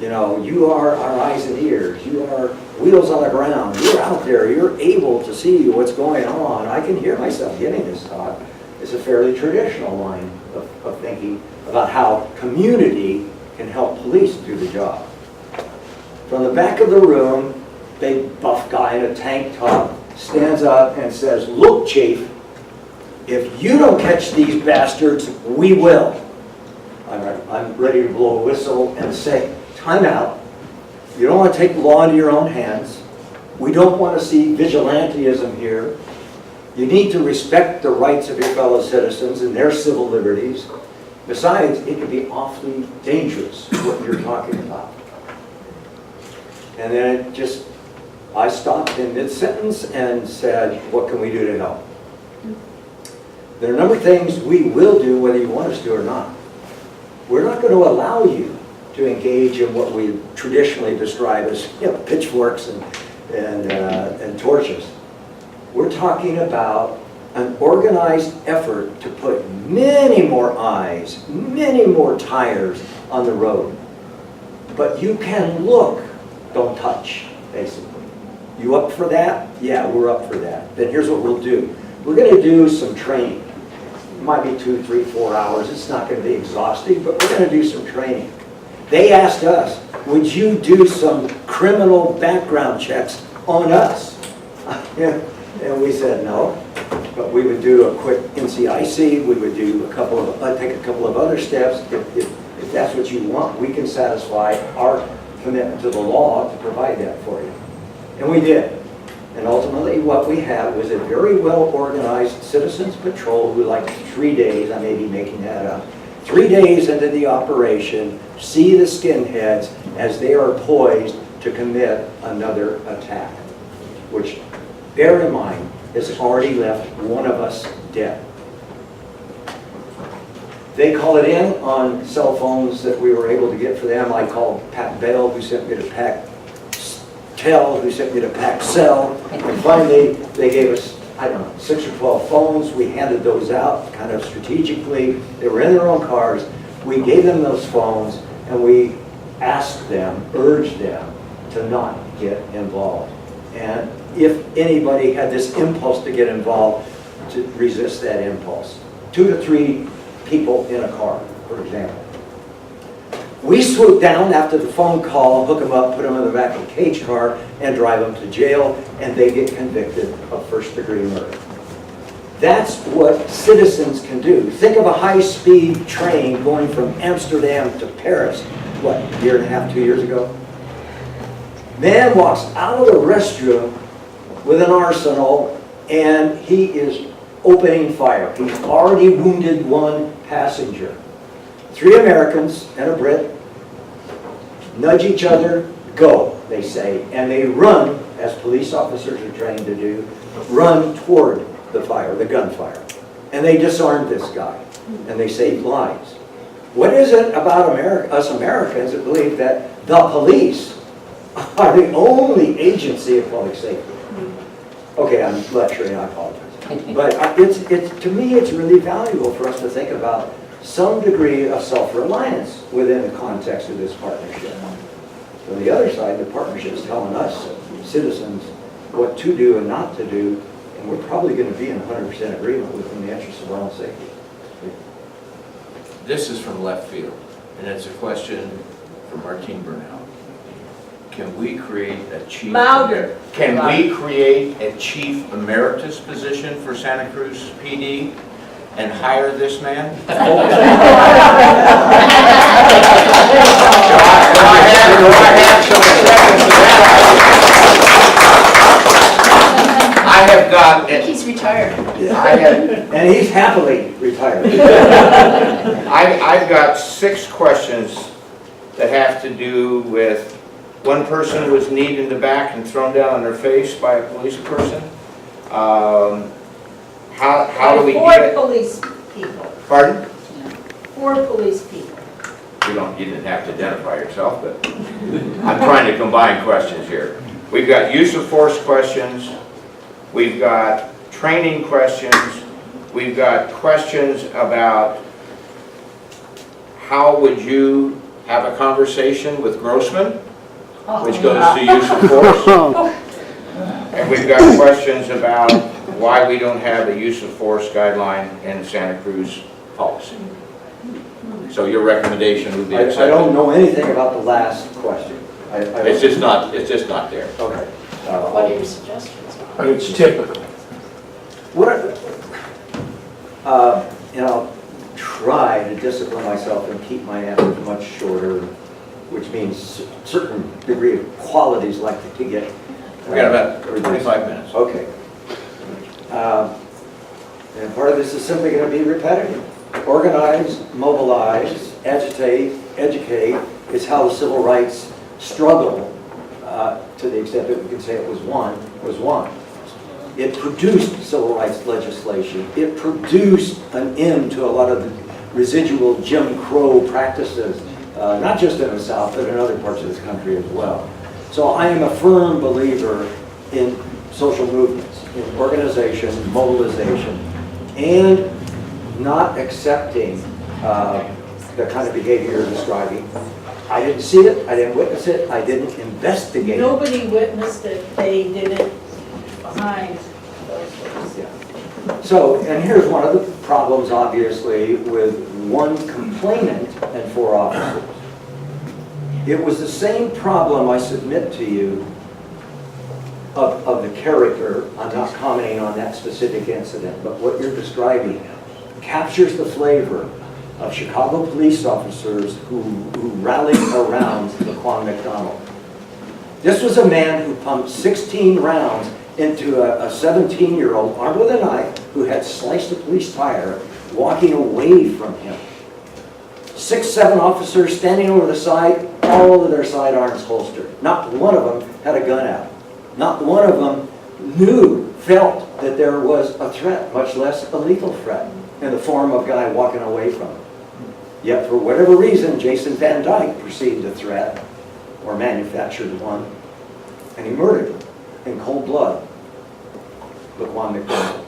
You know, you are our eyes and ears. You are wheels on the ground. You're out there. You're able to see what's going on. I can hear myself giving this talk. It's a fairly traditional line of thinking about how community can help police do the job. From the back of the room, big buff guy in a tank top stands up and says, "Look, Chief, if you don't catch these bastards, we will." I'm ready to blow a whistle and say, time out. You don't want to take the law into your own hands. We don't want to see vigilantism here. You need to respect the rights of your fellow citizens and their civil liberties. Besides, it can be awfully dangerous what you're talking about. And then I stopped in mid-sentence and said, what can we do to help? There are a number of things we will do whether you want us to or not. We're not going to allow you to engage in what we traditionally describe as pitchforks and torches. We're talking about an organized effort to put many more eyes, many more tires on the road. But you can look, don't touch, basically. You up for that? Yeah, we're up for that. Then here's what we'll do. We're going to do some training. It might be 2, 3, 4 hours. It's not going to be exhaustive, but we're going to do some training. They asked us, would you do some criminal background checks on us? And we said no, but we would do a quick NCIC. We would do take a couple of other steps. If that's what you want, we can satisfy our commitment to the law to provide that for you. And we did. And ultimately what we had was a very well-organized citizens patrol who, like 3 days, I may be making that up, 3 days into the operation, see the skinheads as they are poised to commit another attack, which, bear in mind, has already left one of us dead. They call it in on cell phones that we were able to get for them. I called Pat Bell, who sent me to Pat Tell, who sent me to Pack Cell, and finally they gave us, I don't know, 6 or 12 phones. We handed those out kind of strategically. They were in their own cars. We gave them those phones and we asked them, urged them to not get involved. And if anybody had this impulse to get involved, to resist that impulse. 2 to 3 people in a car, for example. We swoop down after the phone call, hook them up, put them in the back of a cage car, and drive them to jail, and they get convicted of first-degree murder. That's what citizens can do. Think of a high-speed train going from Amsterdam to Paris, what, a year and a half, 2 years ago? Man walks out of the restroom with an arsenal, and he is opening fire. He's already wounded 1 passenger. 3 Americans and a Brit nudge each other, go, they say, and they run, as police officers are trained to do, run toward the fire, the gunfire. And they disarm this guy, and they save lives. What is it about us Americans that believe that the police are the only agency of public safety? Okay, I'm lecturing, I apologize. But to me, it's really valuable for us to think about some degree of self-reliance within the context of this partnership. On the other side, the partnership is telling us, citizens, what to do and not to do, and we're probably going to be in 100% agreement within the interest of our own safety. This is from left field, and it's a question for Martine Burnell. Can we create a chief? Louder. Can we create a chief emeritus position for Santa Cruz PD and hire this man? I have got. I think he's retired. And he's happily retired. I've got 6 questions that have to do with one person was kneed in the back and thrown down on their face by a police person. How do we get it? 4 police people. Pardon? 4 police people. You didn't have to identify yourself, but I'm trying to combine questions here. We've got use of force questions. We've got training questions. We've got questions about how would you have a conversation with Grossman, which goes to use of force. And we've got questions about why we don't have a use of force guideline in Santa Cruz policy. So your recommendation would be accepted? I don't know anything about the last question. It's just not there. Okay. What are your suggestions? It's typical. Try to discipline myself and keep my answers much shorter, which means certain degree of qualities like to get. We got about 25 minutes. Okay. And part of this is simply going to be repetitive. Organize, mobilize, agitate, educate is how the civil rights struggle to the extent that we can say it was one, was one. It produced civil rights legislation. It produced an end to a lot of the residual Jim Crow practices, not just in the South, but in other parts of this country as well. So I am a firm believer in social movements, in organization, mobilization, and not accepting the kind of behavior you're describing. I didn't see it, I didn't witness it, I didn't investigate it. Nobody witnessed it, they did it behind those doors. Yeah. So, and here's one of the problems, obviously, with one complainant and 4 officers. It was the same problem, I submit to you, of the character. I'm not commenting on that specific incident, but what you're describing captures the flavor of Chicago police officers who rallied around Laquan McDonald. This was a man who pumped 16 rounds into a 17-year-old armed with a knife who had sliced a police tire walking away from him. 6, 7 officers standing over the side, all of their sidearms holstered. Not one of them had a gun out. Not one of them felt that there was a threat, much less a lethal threat, in the form of a guy walking away from him. Yet for whatever reason, Jason Van Dyke perceived a threat, or manufactured one, and he murdered him in cold blood, Laquan McDonald.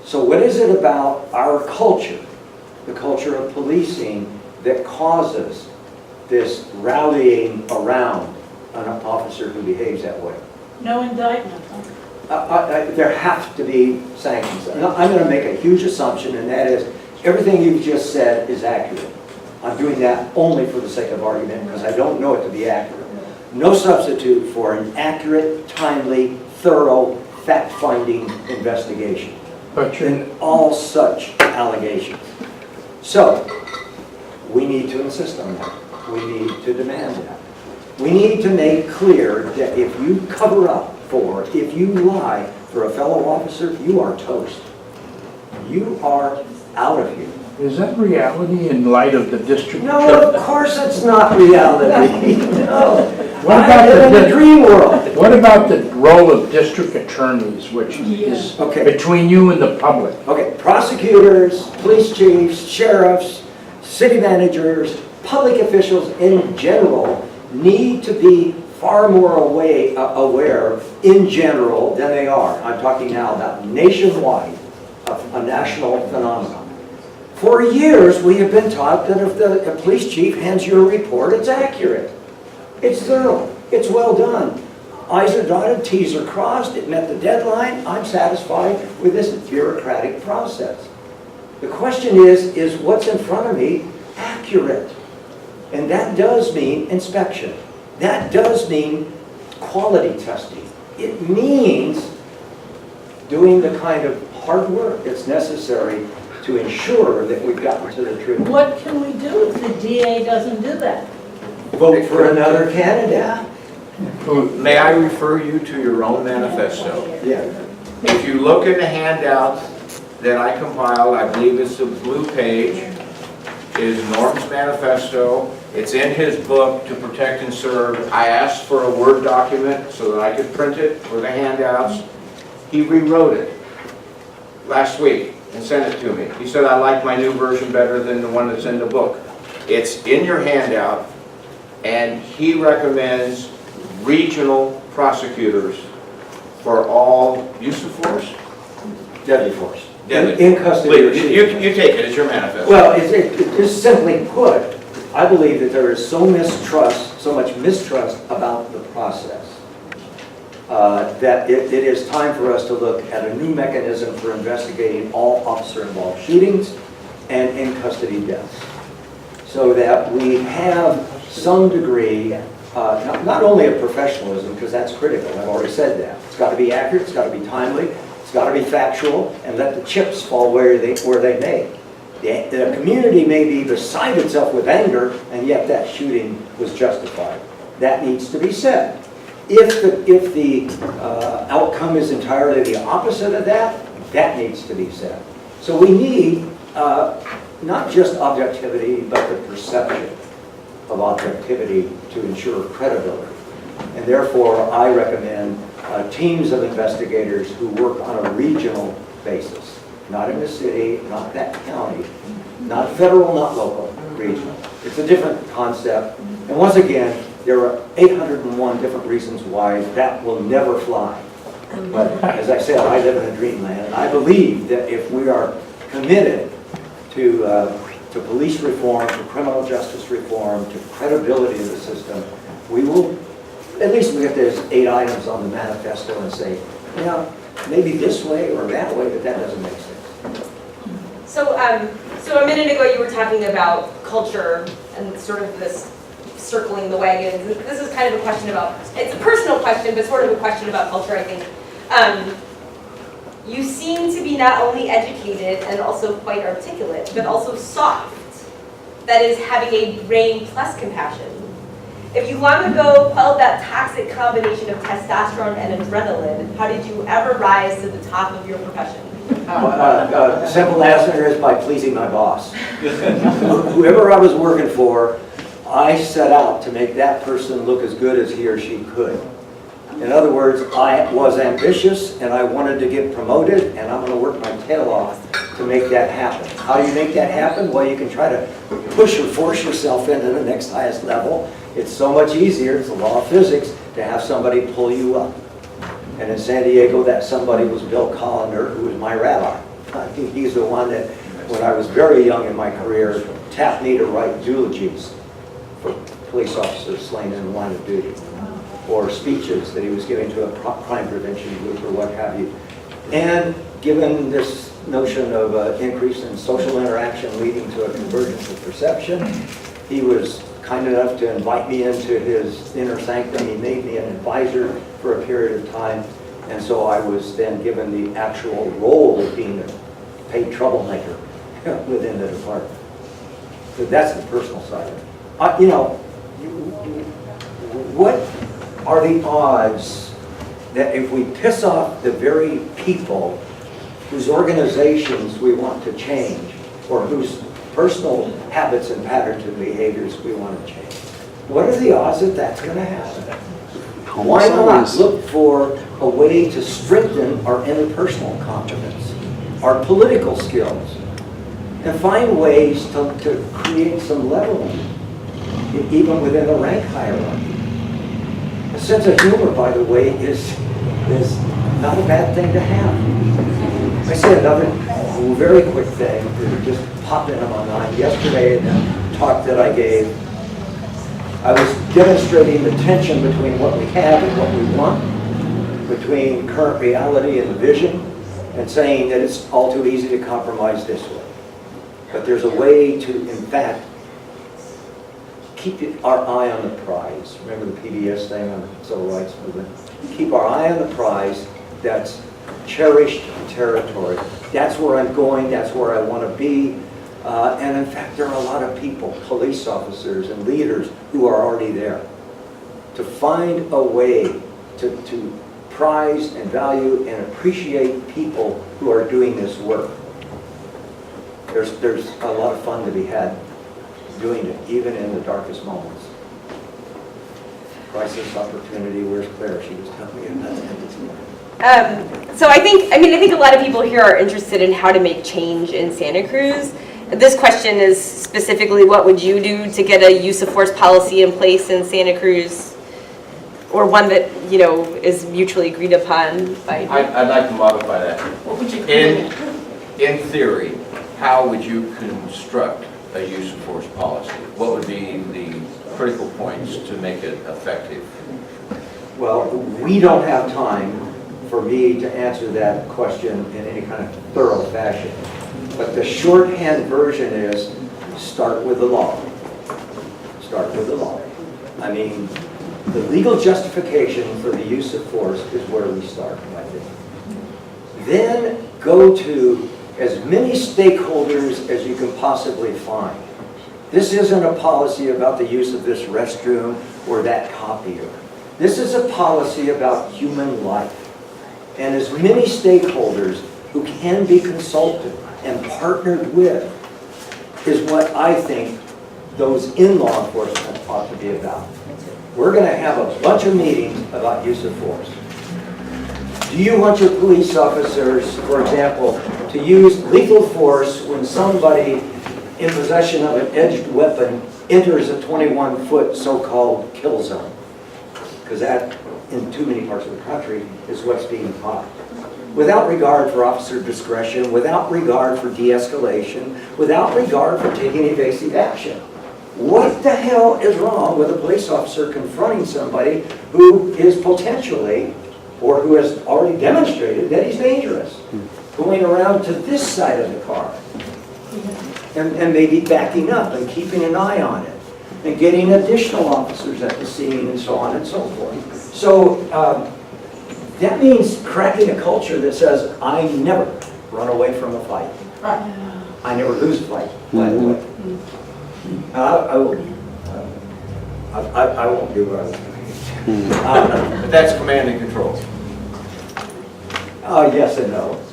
So what is it about our culture, the culture of policing, that causes this rallying around an officer who behaves that way? No indictment, huh? There have to be sanctions. I'm going to make a huge assumption, and that is everything you've just said is accurate. I'm doing that only for the sake of argument because I don't know it to be accurate. No substitute for an accurate, timely, thorough, fact-finding investigation in all such allegations. So, we need to insist on that. We need to demand that. We need to make clear that if you cover up for, if you lie for a fellow officer, you are toast. You are out of here. Is that reality in light of the district? No, of course it's not reality. No. What I about live in a dream world. What about the role of district attorneys, which is between you and the public? Okay, prosecutors, police chiefs, sheriffs, city managers, public officials in general need to be far more aware in general than they are. I'm talking now about nationwide, a national phenomenon. For years, we have been taught that if the police chief hands you a report, it's accurate. It's thorough. It's well done. I's are dotted, T's are crossed, it met the deadline, I'm satisfied with this bureaucratic process. The question is what's in front of me accurate? And that does mean inspection. That does mean quality testing. It means doing the kind of hard work that's necessary to ensure that we've gotten to the truth. What can we do if the DA doesn't do that? Vote for another candidate. May I refer you to your own manifesto? Yeah. If you look in the handout that I compiled, I believe it's the blue page, is Norm's manifesto. It's in his book, To Protect and Serve. I asked for a Word document so that I could print it for the handouts. He rewrote it last week and sent it to me. He said, I like my new version better than the one that's in the book. It's in your handout, and he recommends regional prosecutors for all use of force? Deadly force. Deadly. In custody. You take it, it's your manifesto. Well, just simply put, I believe that there is so much mistrust about the process, that it is time for us to look at a new mechanism for investigating all officer-involved shootings and in-custody deaths, so that we have some degree, not only of professionalism, because that's critical, I've already said that. It's got to be accurate, it's got to be timely, it's got to be factual, and let the chips fall where they may. The community may be beside itself with anger, and yet that shooting was justified. That needs to be said. If the outcome is entirely the opposite of that, that needs to be said. So we need not just objectivity, but the perception of objectivity to ensure credibility. And therefore, I recommend teams of investigators who work on a regional basis, not in the city, not that county, not federal, not local, regional. It's a different concept. And once again, there are 801 different reasons why that will never fly. But as I said, I live in a dreamland, and I believe that if we are committed to police reform, to criminal justice reform, to credibility of the system, we will at least look at those 8 items on the manifesto and say, yeah, maybe this way or that way, but that doesn't make sense. So, so a minute ago you were talking about culture and sort of this circling the wagons. This is kind of a question about, it's a personal question, but sort of a question about culture, I think. You seem to be not only educated and also quite articulate, but also soft. That is, having a brain plus compassion. If you long ago quelled that toxic combination of testosterone and adrenaline, how did you ever rise to the top of your profession? The simple answer is by pleasing my boss. Whoever I was working for, I set out to make that person look as good as he or she could. In other words, I was ambitious and I wanted to get promoted, and I'm going to work my tail off to make that happen. How do you make that happen? Well, you can try to push or force yourself into the next highest level. It's so much easier, it's the law of physics, to have somebody pull you up. And in San Diego, that somebody was Bill Collender, who was my rabbi. He's the one that, when I was very young in my career, tapped me to write eulogies for police officers slain in the line of duty, or speeches that he was giving to a crime prevention group or what have you. And given this notion of increase in social interaction leading to a convergence of perception, he was kind enough to invite me into his inner sanctum. He made me an advisor for a period of time, and so I was then given the actual role of being a paid troublemaker within the department. So that's the personal side of it. You know, what are the odds that if we piss off the very people whose organizations we want to change, or whose personal habits and patterns and behaviors we want to change, what are the odds that that's going to happen? Why not look for a way to strengthen our interpersonal competence, our political skills, and find ways to create some leveling, even within the rank hierarchy? A sense of humor, by the way, is not a bad thing to have. I say another very quick thing that just popped into my mind yesterday in the talk that I gave. I was demonstrating the tension between what we have and what we want, between current reality and vision, and saying that it's all too easy to compromise this way. But there's a way to, in fact, keep our eye on the prize. Remember the PBS thing on the civil rights movement? Keep our eye on the prize. That's cherished territory. That's where I'm going. That's where I want to be. And in fact, there are a lot of people, police officers and leaders, who are already there. To find a way to prize and value and appreciate people who are doing this work. There's a lot of fun to be had doing it, even in the darkest moments. Crisis, opportunity, where's Claire? She was telling me about that this morning. So I think a lot of people here are interested in how to make change in Santa Cruz. This question is specifically, what would you do to get a use of force policy in place in Santa Cruz, or one that, you know, is mutually agreed upon by? I'd like to modify that. What would you? In theory, how would you construct a use of force policy? What would be the critical points to make it effective? Well, we don't have time for me to answer that question in any kind of thorough fashion. But the shorthand version is start with the law. Start with the law. I mean, the legal justification for the use of force is where we start, I think. Then go to as many stakeholders as you can possibly find. This isn't a policy about the use of this restroom or that copier. This is a policy about human life. And as many stakeholders who can be consulted and partnered with is what I think those in law enforcement ought to be about. we're going to have a bunch of meetings about use of force. Do you want your police officers, for example, to use lethal force when somebody in possession of an edged weapon enters a 21-foot so-called kill zone? Because that, in too many parts of the country, is what's being taught. Without regard for officer discretion, without regard for de-escalation, without regard for taking evasive action. What the hell is wrong with a police officer confronting somebody who is potentially, or who has already demonstrated that he's dangerous, going around to this side of the car, and maybe backing up and keeping an eye on it, and getting additional officers at the scene, and so on and so forth. So that means cracking a culture that says, I never run away from a fight. I never lose a fight, by the way. I won't do what I was doing. But that's command and control. Yes and no.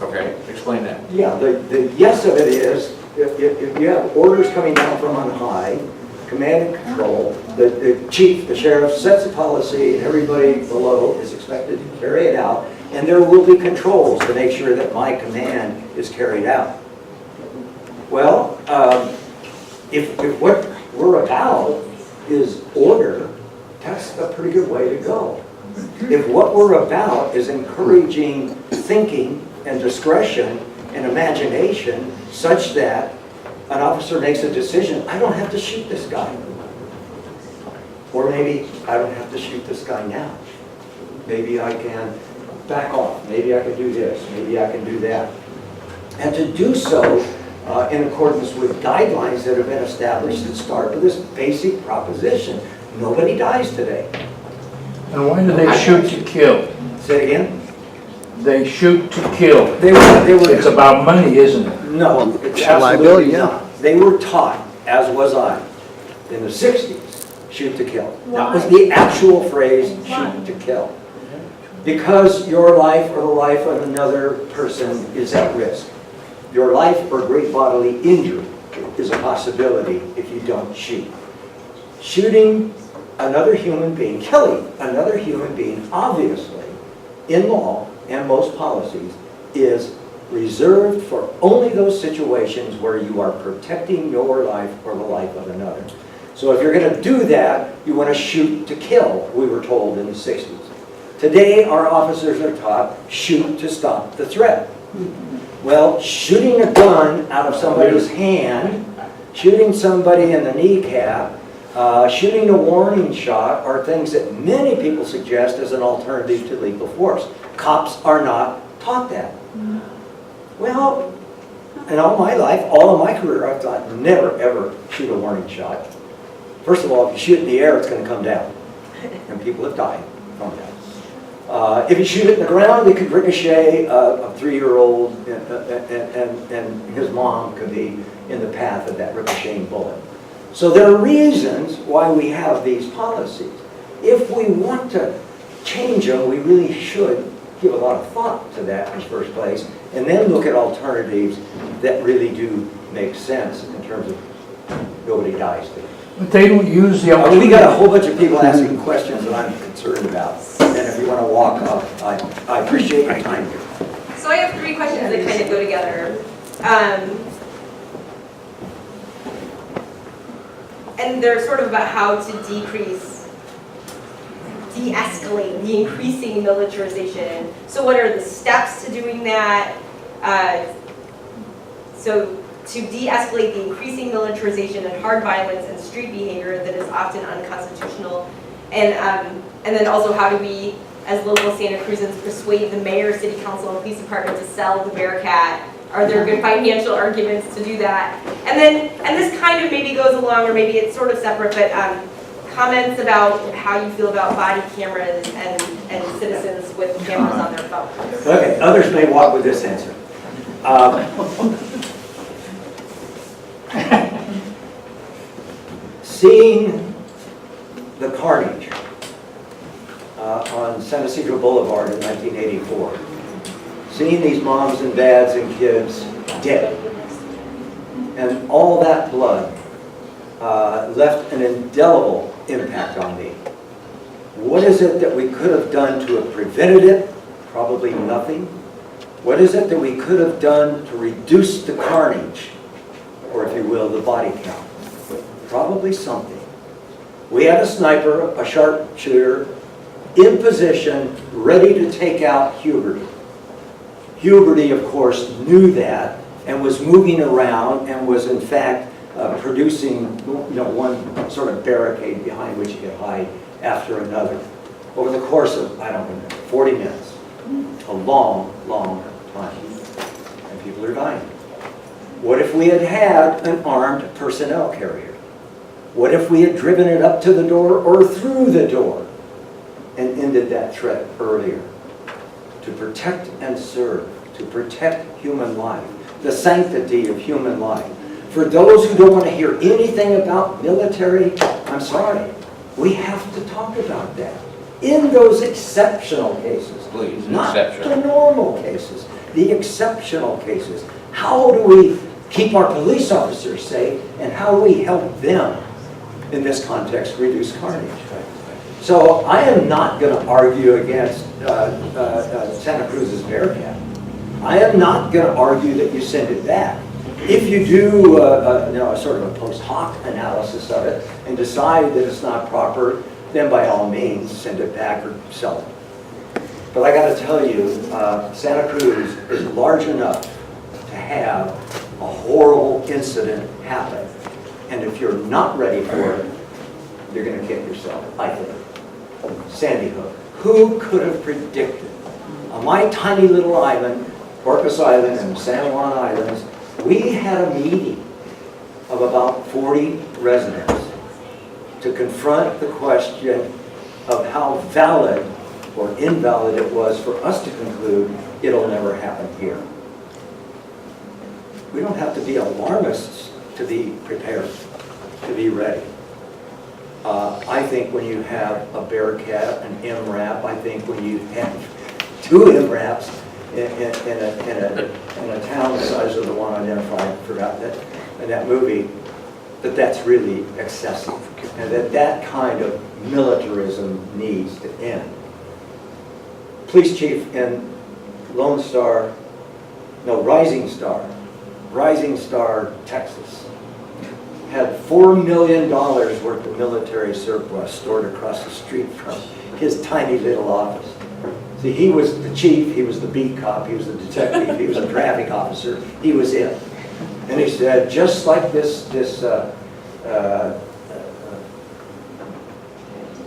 Okay, explain that. Yeah, the yes of it is, if you have orders coming down from on high, command and control, the chief, the sheriff sets a policy, and everybody below is expected to carry it out, and there will be controls to make sure that my command is carried out. Well, if what we're about is order, that's a pretty good way to go. If what we're about is encouraging thinking and discretion and imagination such that an officer makes a decision, I don't have to shoot this guy. Or maybe I don't have to shoot this guy now. Maybe I can back off. Maybe I can do this. Maybe I can do that. And to do so in accordance with guidelines that have been established that start with this basic proposition. Nobody dies today. And why do they shoot to kill? Say it again? They shoot to kill. They were, It's about money, isn't it? no, it's Liability, absolutely yeah. not. They were taught, as was I, in the 60s, shoot to kill. That was the actual phrase, shoot to kill. Because your life or the life of another person is at risk. Your life or great bodily injury is a possibility if you don't shoot. Shooting another human being, killing another human being, obviously, in law and most policies, is reserved for only those situations where you are protecting your life or the life of another. So if you're going to do that, you want to shoot to kill, we were told in the 60s. Today, our officers are taught, shoot to stop the threat. Well, shooting a gun out of somebody's hand, shooting somebody in the kneecap, shooting a warning shot are things that many people suggest as an alternative to lethal force. Cops are not taught that. Well, in all my life, all of my career, I've thought never ever shoot a warning shot. First of all, if you shoot in the air, it's going to come down. And people have died from that. If you shoot it in the ground, it could ricochet a 3-year-old and his mom could be in the path of that ricocheting bullet. So there are reasons why we have these policies. If we want to change them, we really should give a lot of thought to that in the first place, and then look at alternatives that really do make sense in terms of nobody dies today. But they don't use the alternative. We got a whole bunch of people asking questions that I'm concerned about, and if you want to walk up, I appreciate your time here. So I have 3 questions that kind of go together. And they're sort of about how to de-escalate the increasing militarization. So what are the steps to doing that? So to de-escalate the increasing militarization and hard violence and street behavior that is often unconstitutional. And then also how do we, as local Santa Cruzans, persuade the mayor, city council, and police department to sell the Bearcat? Are there good financial arguments to do that? And this kind of maybe goes along, or maybe it's sort of separate, but comments about how you feel about body cameras and citizens with cameras on their phones. Okay, others may walk with this answer. Seeing the carnage on San Ysidro Boulevard in 1984, seeing these moms and dads and kids dead, and all that blood left an indelible impact on me. What is it that we could have done to have prevented it? Probably nothing. What is it that we could have done to reduce the carnage, or if you will, the body count? Probably something. We had a sniper, a sharpshooter, in position, ready to take out Huberty. Huberty, of course, knew that and was moving around and was, in fact, producing, one sort of barricade behind which he could hide after another. Over the course of, 40 minutes. A long, long time. And people are dying. What if we had had an armed personnel carrier? What if we had driven it up to the door or through the door and ended that threat earlier? To protect and serve, to protect human life, the sanctity of human life. For those who don't want to hear anything about military, I'm sorry, we have to talk about that. In those exceptional cases, Please, not exceptional. the normal cases, the exceptional cases. How do we keep our police officers safe, and how do we help them, in this context, reduce carnage? So I am not going to argue against Santa Cruz's Bearcat. I am not going to argue that you send it back. If you do a sort of a post hoc analysis of it and decide that it's not proper, then by all means send it back or sell it. But I got to tell you, Santa Cruz is large enough to have a horrible incident happen. And if you're not ready for it, you're going to kick yourself, I think. Sandy Hook. Who could have predicted? On my tiny little island, Porpoise Island and San Juan Islands, we had a meeting of about 40 residents to confront the question of how valid or invalid it was for us to conclude it'll never happen here. We don't have to be alarmists to be prepared, to be ready. I think when you have a Bearcat, an MRAP, I think when you have two MRAPs in a town the size of the one identified, I forgot that, in that movie, that's really excessive. And that kind of militarism needs to end. Police chief in Rising Star, Texas, had $4 million worth of military surplus stored across the street from his tiny little office. See, he was the chief, he was the beat cop, he was the detective, he was a traffic officer, he was it. And he said, just like this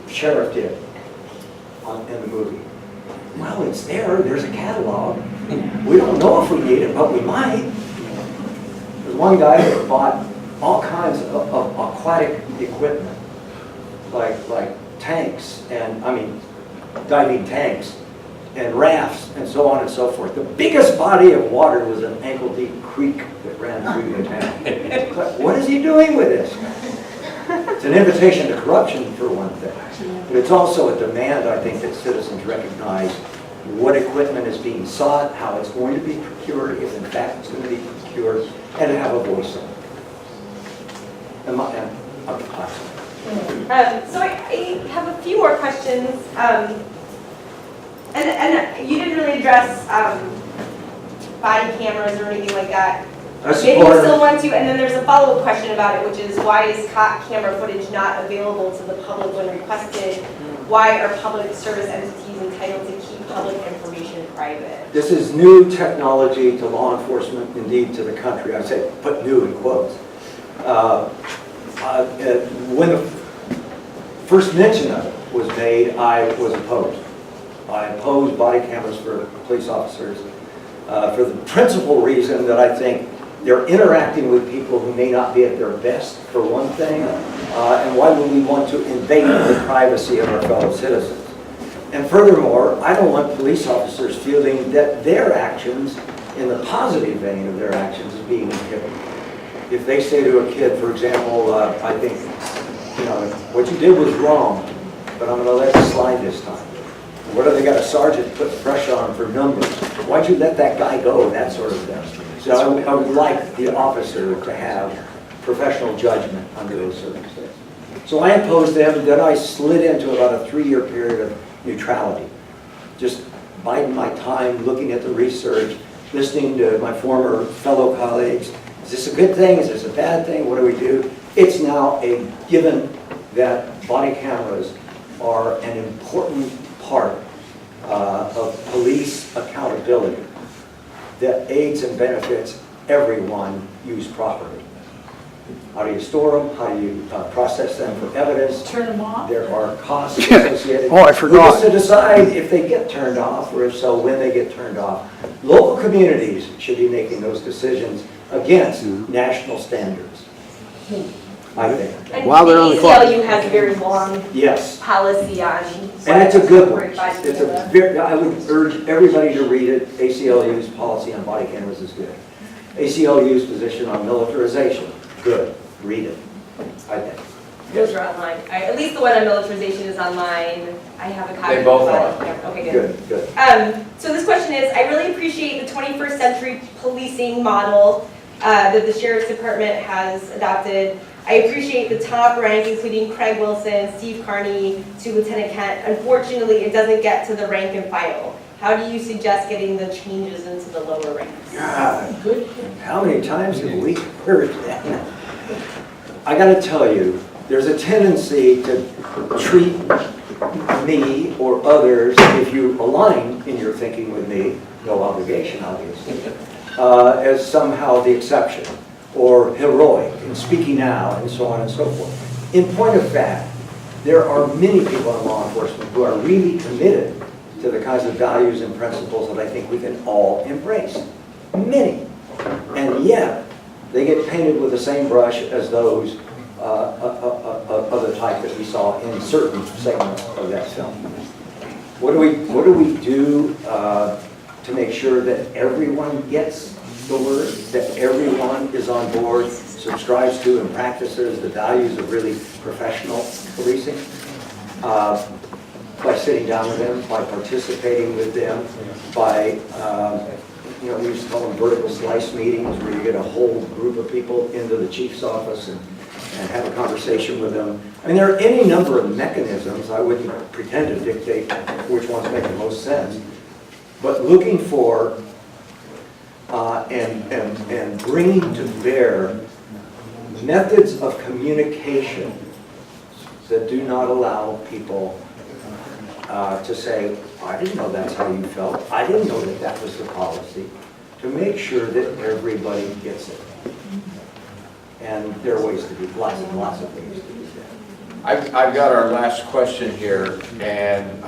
sheriff did in the movie. Well, it's there's a catalog. We don't know if we need it, but we might. There's one guy that bought all kinds of aquatic equipment, like tanks, and diving tanks, and rafts, and so on and so forth. The biggest body of water was an ankle-deep creek that ran through the town. It's like, what is he doing with this? It's an invitation to corruption, for one thing. But it's also a demand, I think, that citizens recognize what equipment is being sought, how it's going to be procured, if in fact it's going to be procured, and to have a voice in it. So I have a few more questions. And you didn't really address body cameras or anything like that. Maybe you still want to, and then there's a follow-up question about it, which is why is camera footage not available to the public when requested? Why are public service entities entitled to keep public information private? This is new technology to law enforcement, indeed to the country. I say put new in quotes. When the first mention of it was made, I was opposed. I opposed body cameras for police officers for the principal reason that I think they're interacting with people who may not be at their best, for one thing, and why would we want to invade the privacy of our fellow citizens? And furthermore, I don't want police officers feeling that their actions, in the positive vein of their actions, is being inhibited. If they say to a kid, for example, I think, what you did was wrong, but I'm going to let it slide this time. What if they got a sergeant put pressure on for numbers? Why'd you let that guy go? That sort of thing. So I would like the officer to have professional judgment under those circumstances. So I opposed them, then I slid into about a 3-year period of neutrality. Just biding my time, looking at the research, listening to my former fellow colleagues. Is this a good thing? Is this a bad thing? What do we do? It's now a given that body cameras are an important part of police accountability that aids and benefits everyone used properly. How do you store them? How do you process them for evidence? Turn them off? There are costs associated. Oh, I forgot. Who gets to decide if they get turned off, or if so, when they get turned off? Local communities should be making those decisions against national standards, I think. And While they're on the clock. ACLU has a very long Yes. policy on. And it's a good one. It's It's a very, I would urge everybody to read it. ACLU's policy on body cameras is good. ACLU's position on militarization, good. Read it, I think. Those are online. At least the one on militarization is online. I have a copy. They both but- are. yeah, okay, good. Good, good. So this question is, I really appreciate the 21st century policing model that the Sheriff's Department has adopted. I appreciate the top rank, including Craig Wilson, Steve Carney, to Lieutenant Kent. Unfortunately, it doesn't get to the rank and file. How do you suggest getting the changes into the lower ranks? God, how many times have we heard that? I gotta tell you, there's a tendency to treat me or others, if you align in your thinking with me, no obligation obviously, as somehow the exception, or heroic, and speaking out, and so on and so forth. In point of fact, there are many people in law enforcement who are really committed to the kinds of values and principles that I think we can all embrace. Many. And yet, they get painted with the same brush as those of the type that we saw in certain segments of that film. What do we do to make sure that everyone gets the word, that everyone is on board, subscribes to and practices the values of really professional policing? By sitting down with them, by participating with them, by we used to call them vertical slice meetings, where you get a whole group of people into the chief's office and have a conversation with them. I mean, there are any number of mechanisms. I wouldn't pretend to dictate which ones make the most sense, but looking for and bringing to bear methods of communication that do not allow people to say, I didn't know that's how you felt. I didn't know that that was the policy. To make sure that everybody gets it. And there are ways to do, lots and lots of ways to do that. I've got our last question here, and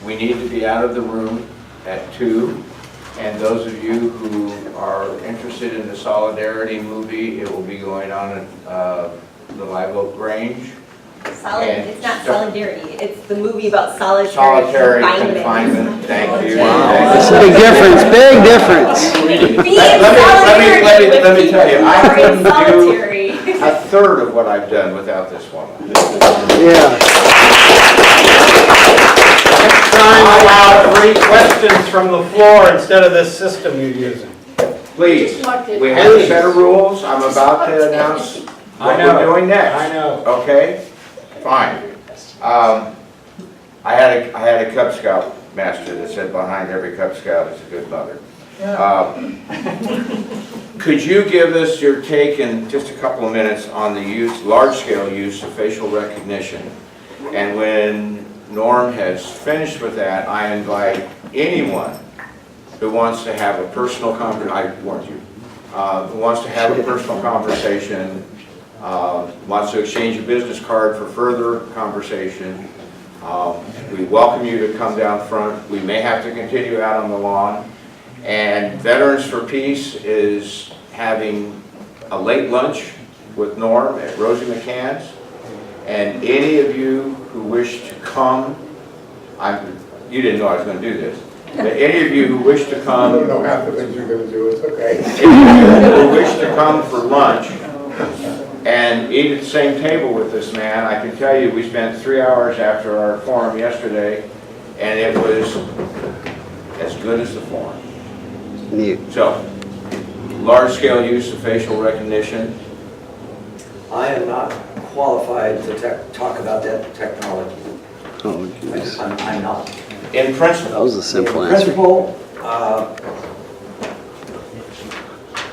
we need to be out of the room at 2. And those of you who are interested in the Solidarity movie, it will be going on at the Live Oak Grange. It's not solidarity. It's the movie about Solitary confinement. Thank you. That's a big difference, big difference. Let me tell you, I couldn't solitary. do a third of what I've done without this woman. Yeah. Next time, allow 3 questions from the floor instead of this system you're using. Please, we have a set of rules. I'm about to announce what we're doing next. I know. Okay? Fine. I had a Cub Scout master that said behind every Cub Scout is a good mother. Could you give us your take in just a couple of minutes on the large-scale use of facial recognition? And when Norm has finished with that, I invite anyone who wants to have a personal conversation, I warned you, who wants to have a personal conversation, wants to exchange a business card for further conversation. We welcome you to come down front. We may have to continue out on the lawn. And Veterans for Peace is having a late lunch with Norm at Rosie McCann's. And any of you who wish to come, you didn't know I was going to do this, but any of you who wish to come, I don't know half the things you're going to do, it's okay. Any of you who wish to come for lunch and eat at the same table with this man, I can tell you we spent 3 hours after our forum yesterday, and it was as good as the forum. So, large-scale use of facial recognition. I am not qualified to talk about that technology. Oh, geez. I'm not. In principle. That was a simple In answer. principle,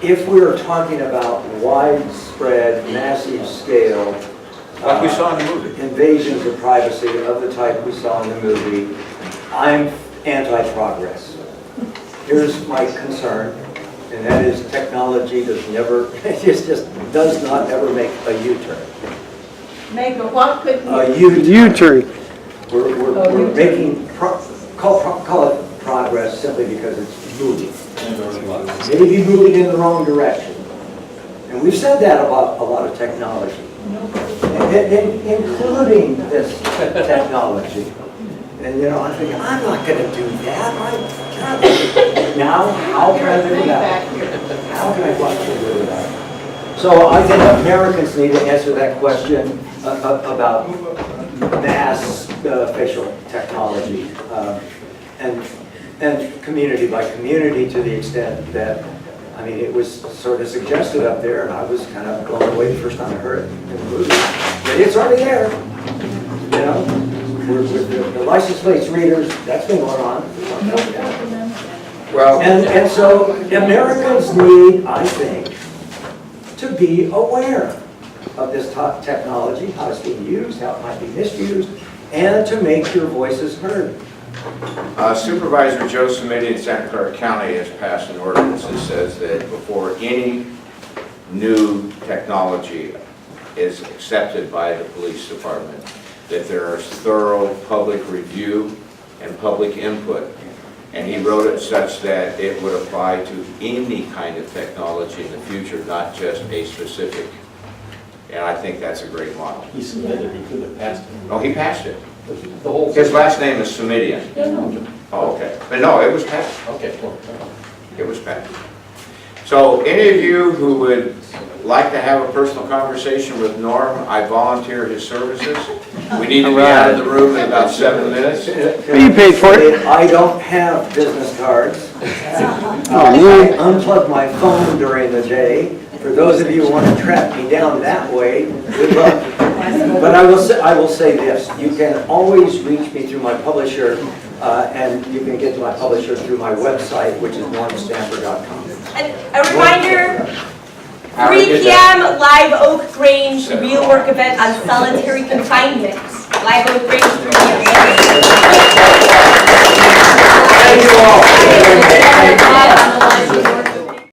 if we're talking about widespread, massive scale, Like we saw in the movie. invasions of privacy of the type we saw in the movie, I'm anti-progress. Here's my concern, and that is technology does never, it just does not ever make a U-turn. Make a what could A U-turn. U-turn. We're making, call it progress simply because it's moving. Maybe moving in the wrong direction. And we've said that about a lot of technology, including this technology. And you know, I'm thinking, I'm not going to do that. Now, how can I do that? How can I possibly do that? So I think Americans need to answer that question about mass facial technology and community by community, to the extent that, I mean, it was sort of suggested up there, and I was kind of blown away the first time I heard it in the movie. But it's already there, you know. With the license plates readers, that's been going on. Well, And so Americans need, I think, to be aware of this technology, how it's being used, how it might be misused, and to make your voices heard. Supervisor Joe Simiti in Santa Clara County has passed an ordinance that says that before any new technology is accepted by the police department, that there is thorough public review and public input. And he wrote it such that it would apply to any kind of technology in the future, not just a specific. And I think that's a great model. He submitted, he could have passed it. No, he passed it. The whole His last name is Simidian. Oh, okay. But no, it was passed. Okay, cool. It was passed. So any of you who would like to have a personal conversation with Norm, I volunteer his services. We need to be out of the room in about 7 minutes. You paid for it. I don't have business cards. Oh, man. I unplug my phone during the day. For those of you who want to track me down that way, good luck. But I will say this: you can always reach me through my publisher, and you can get to my publisher through my website, which is normstamper.com. And a reminder, 3 p.m. Live Oak Grange Real Work event on solitary confinement. Live Oak Grange 3 p.m. Thank you all.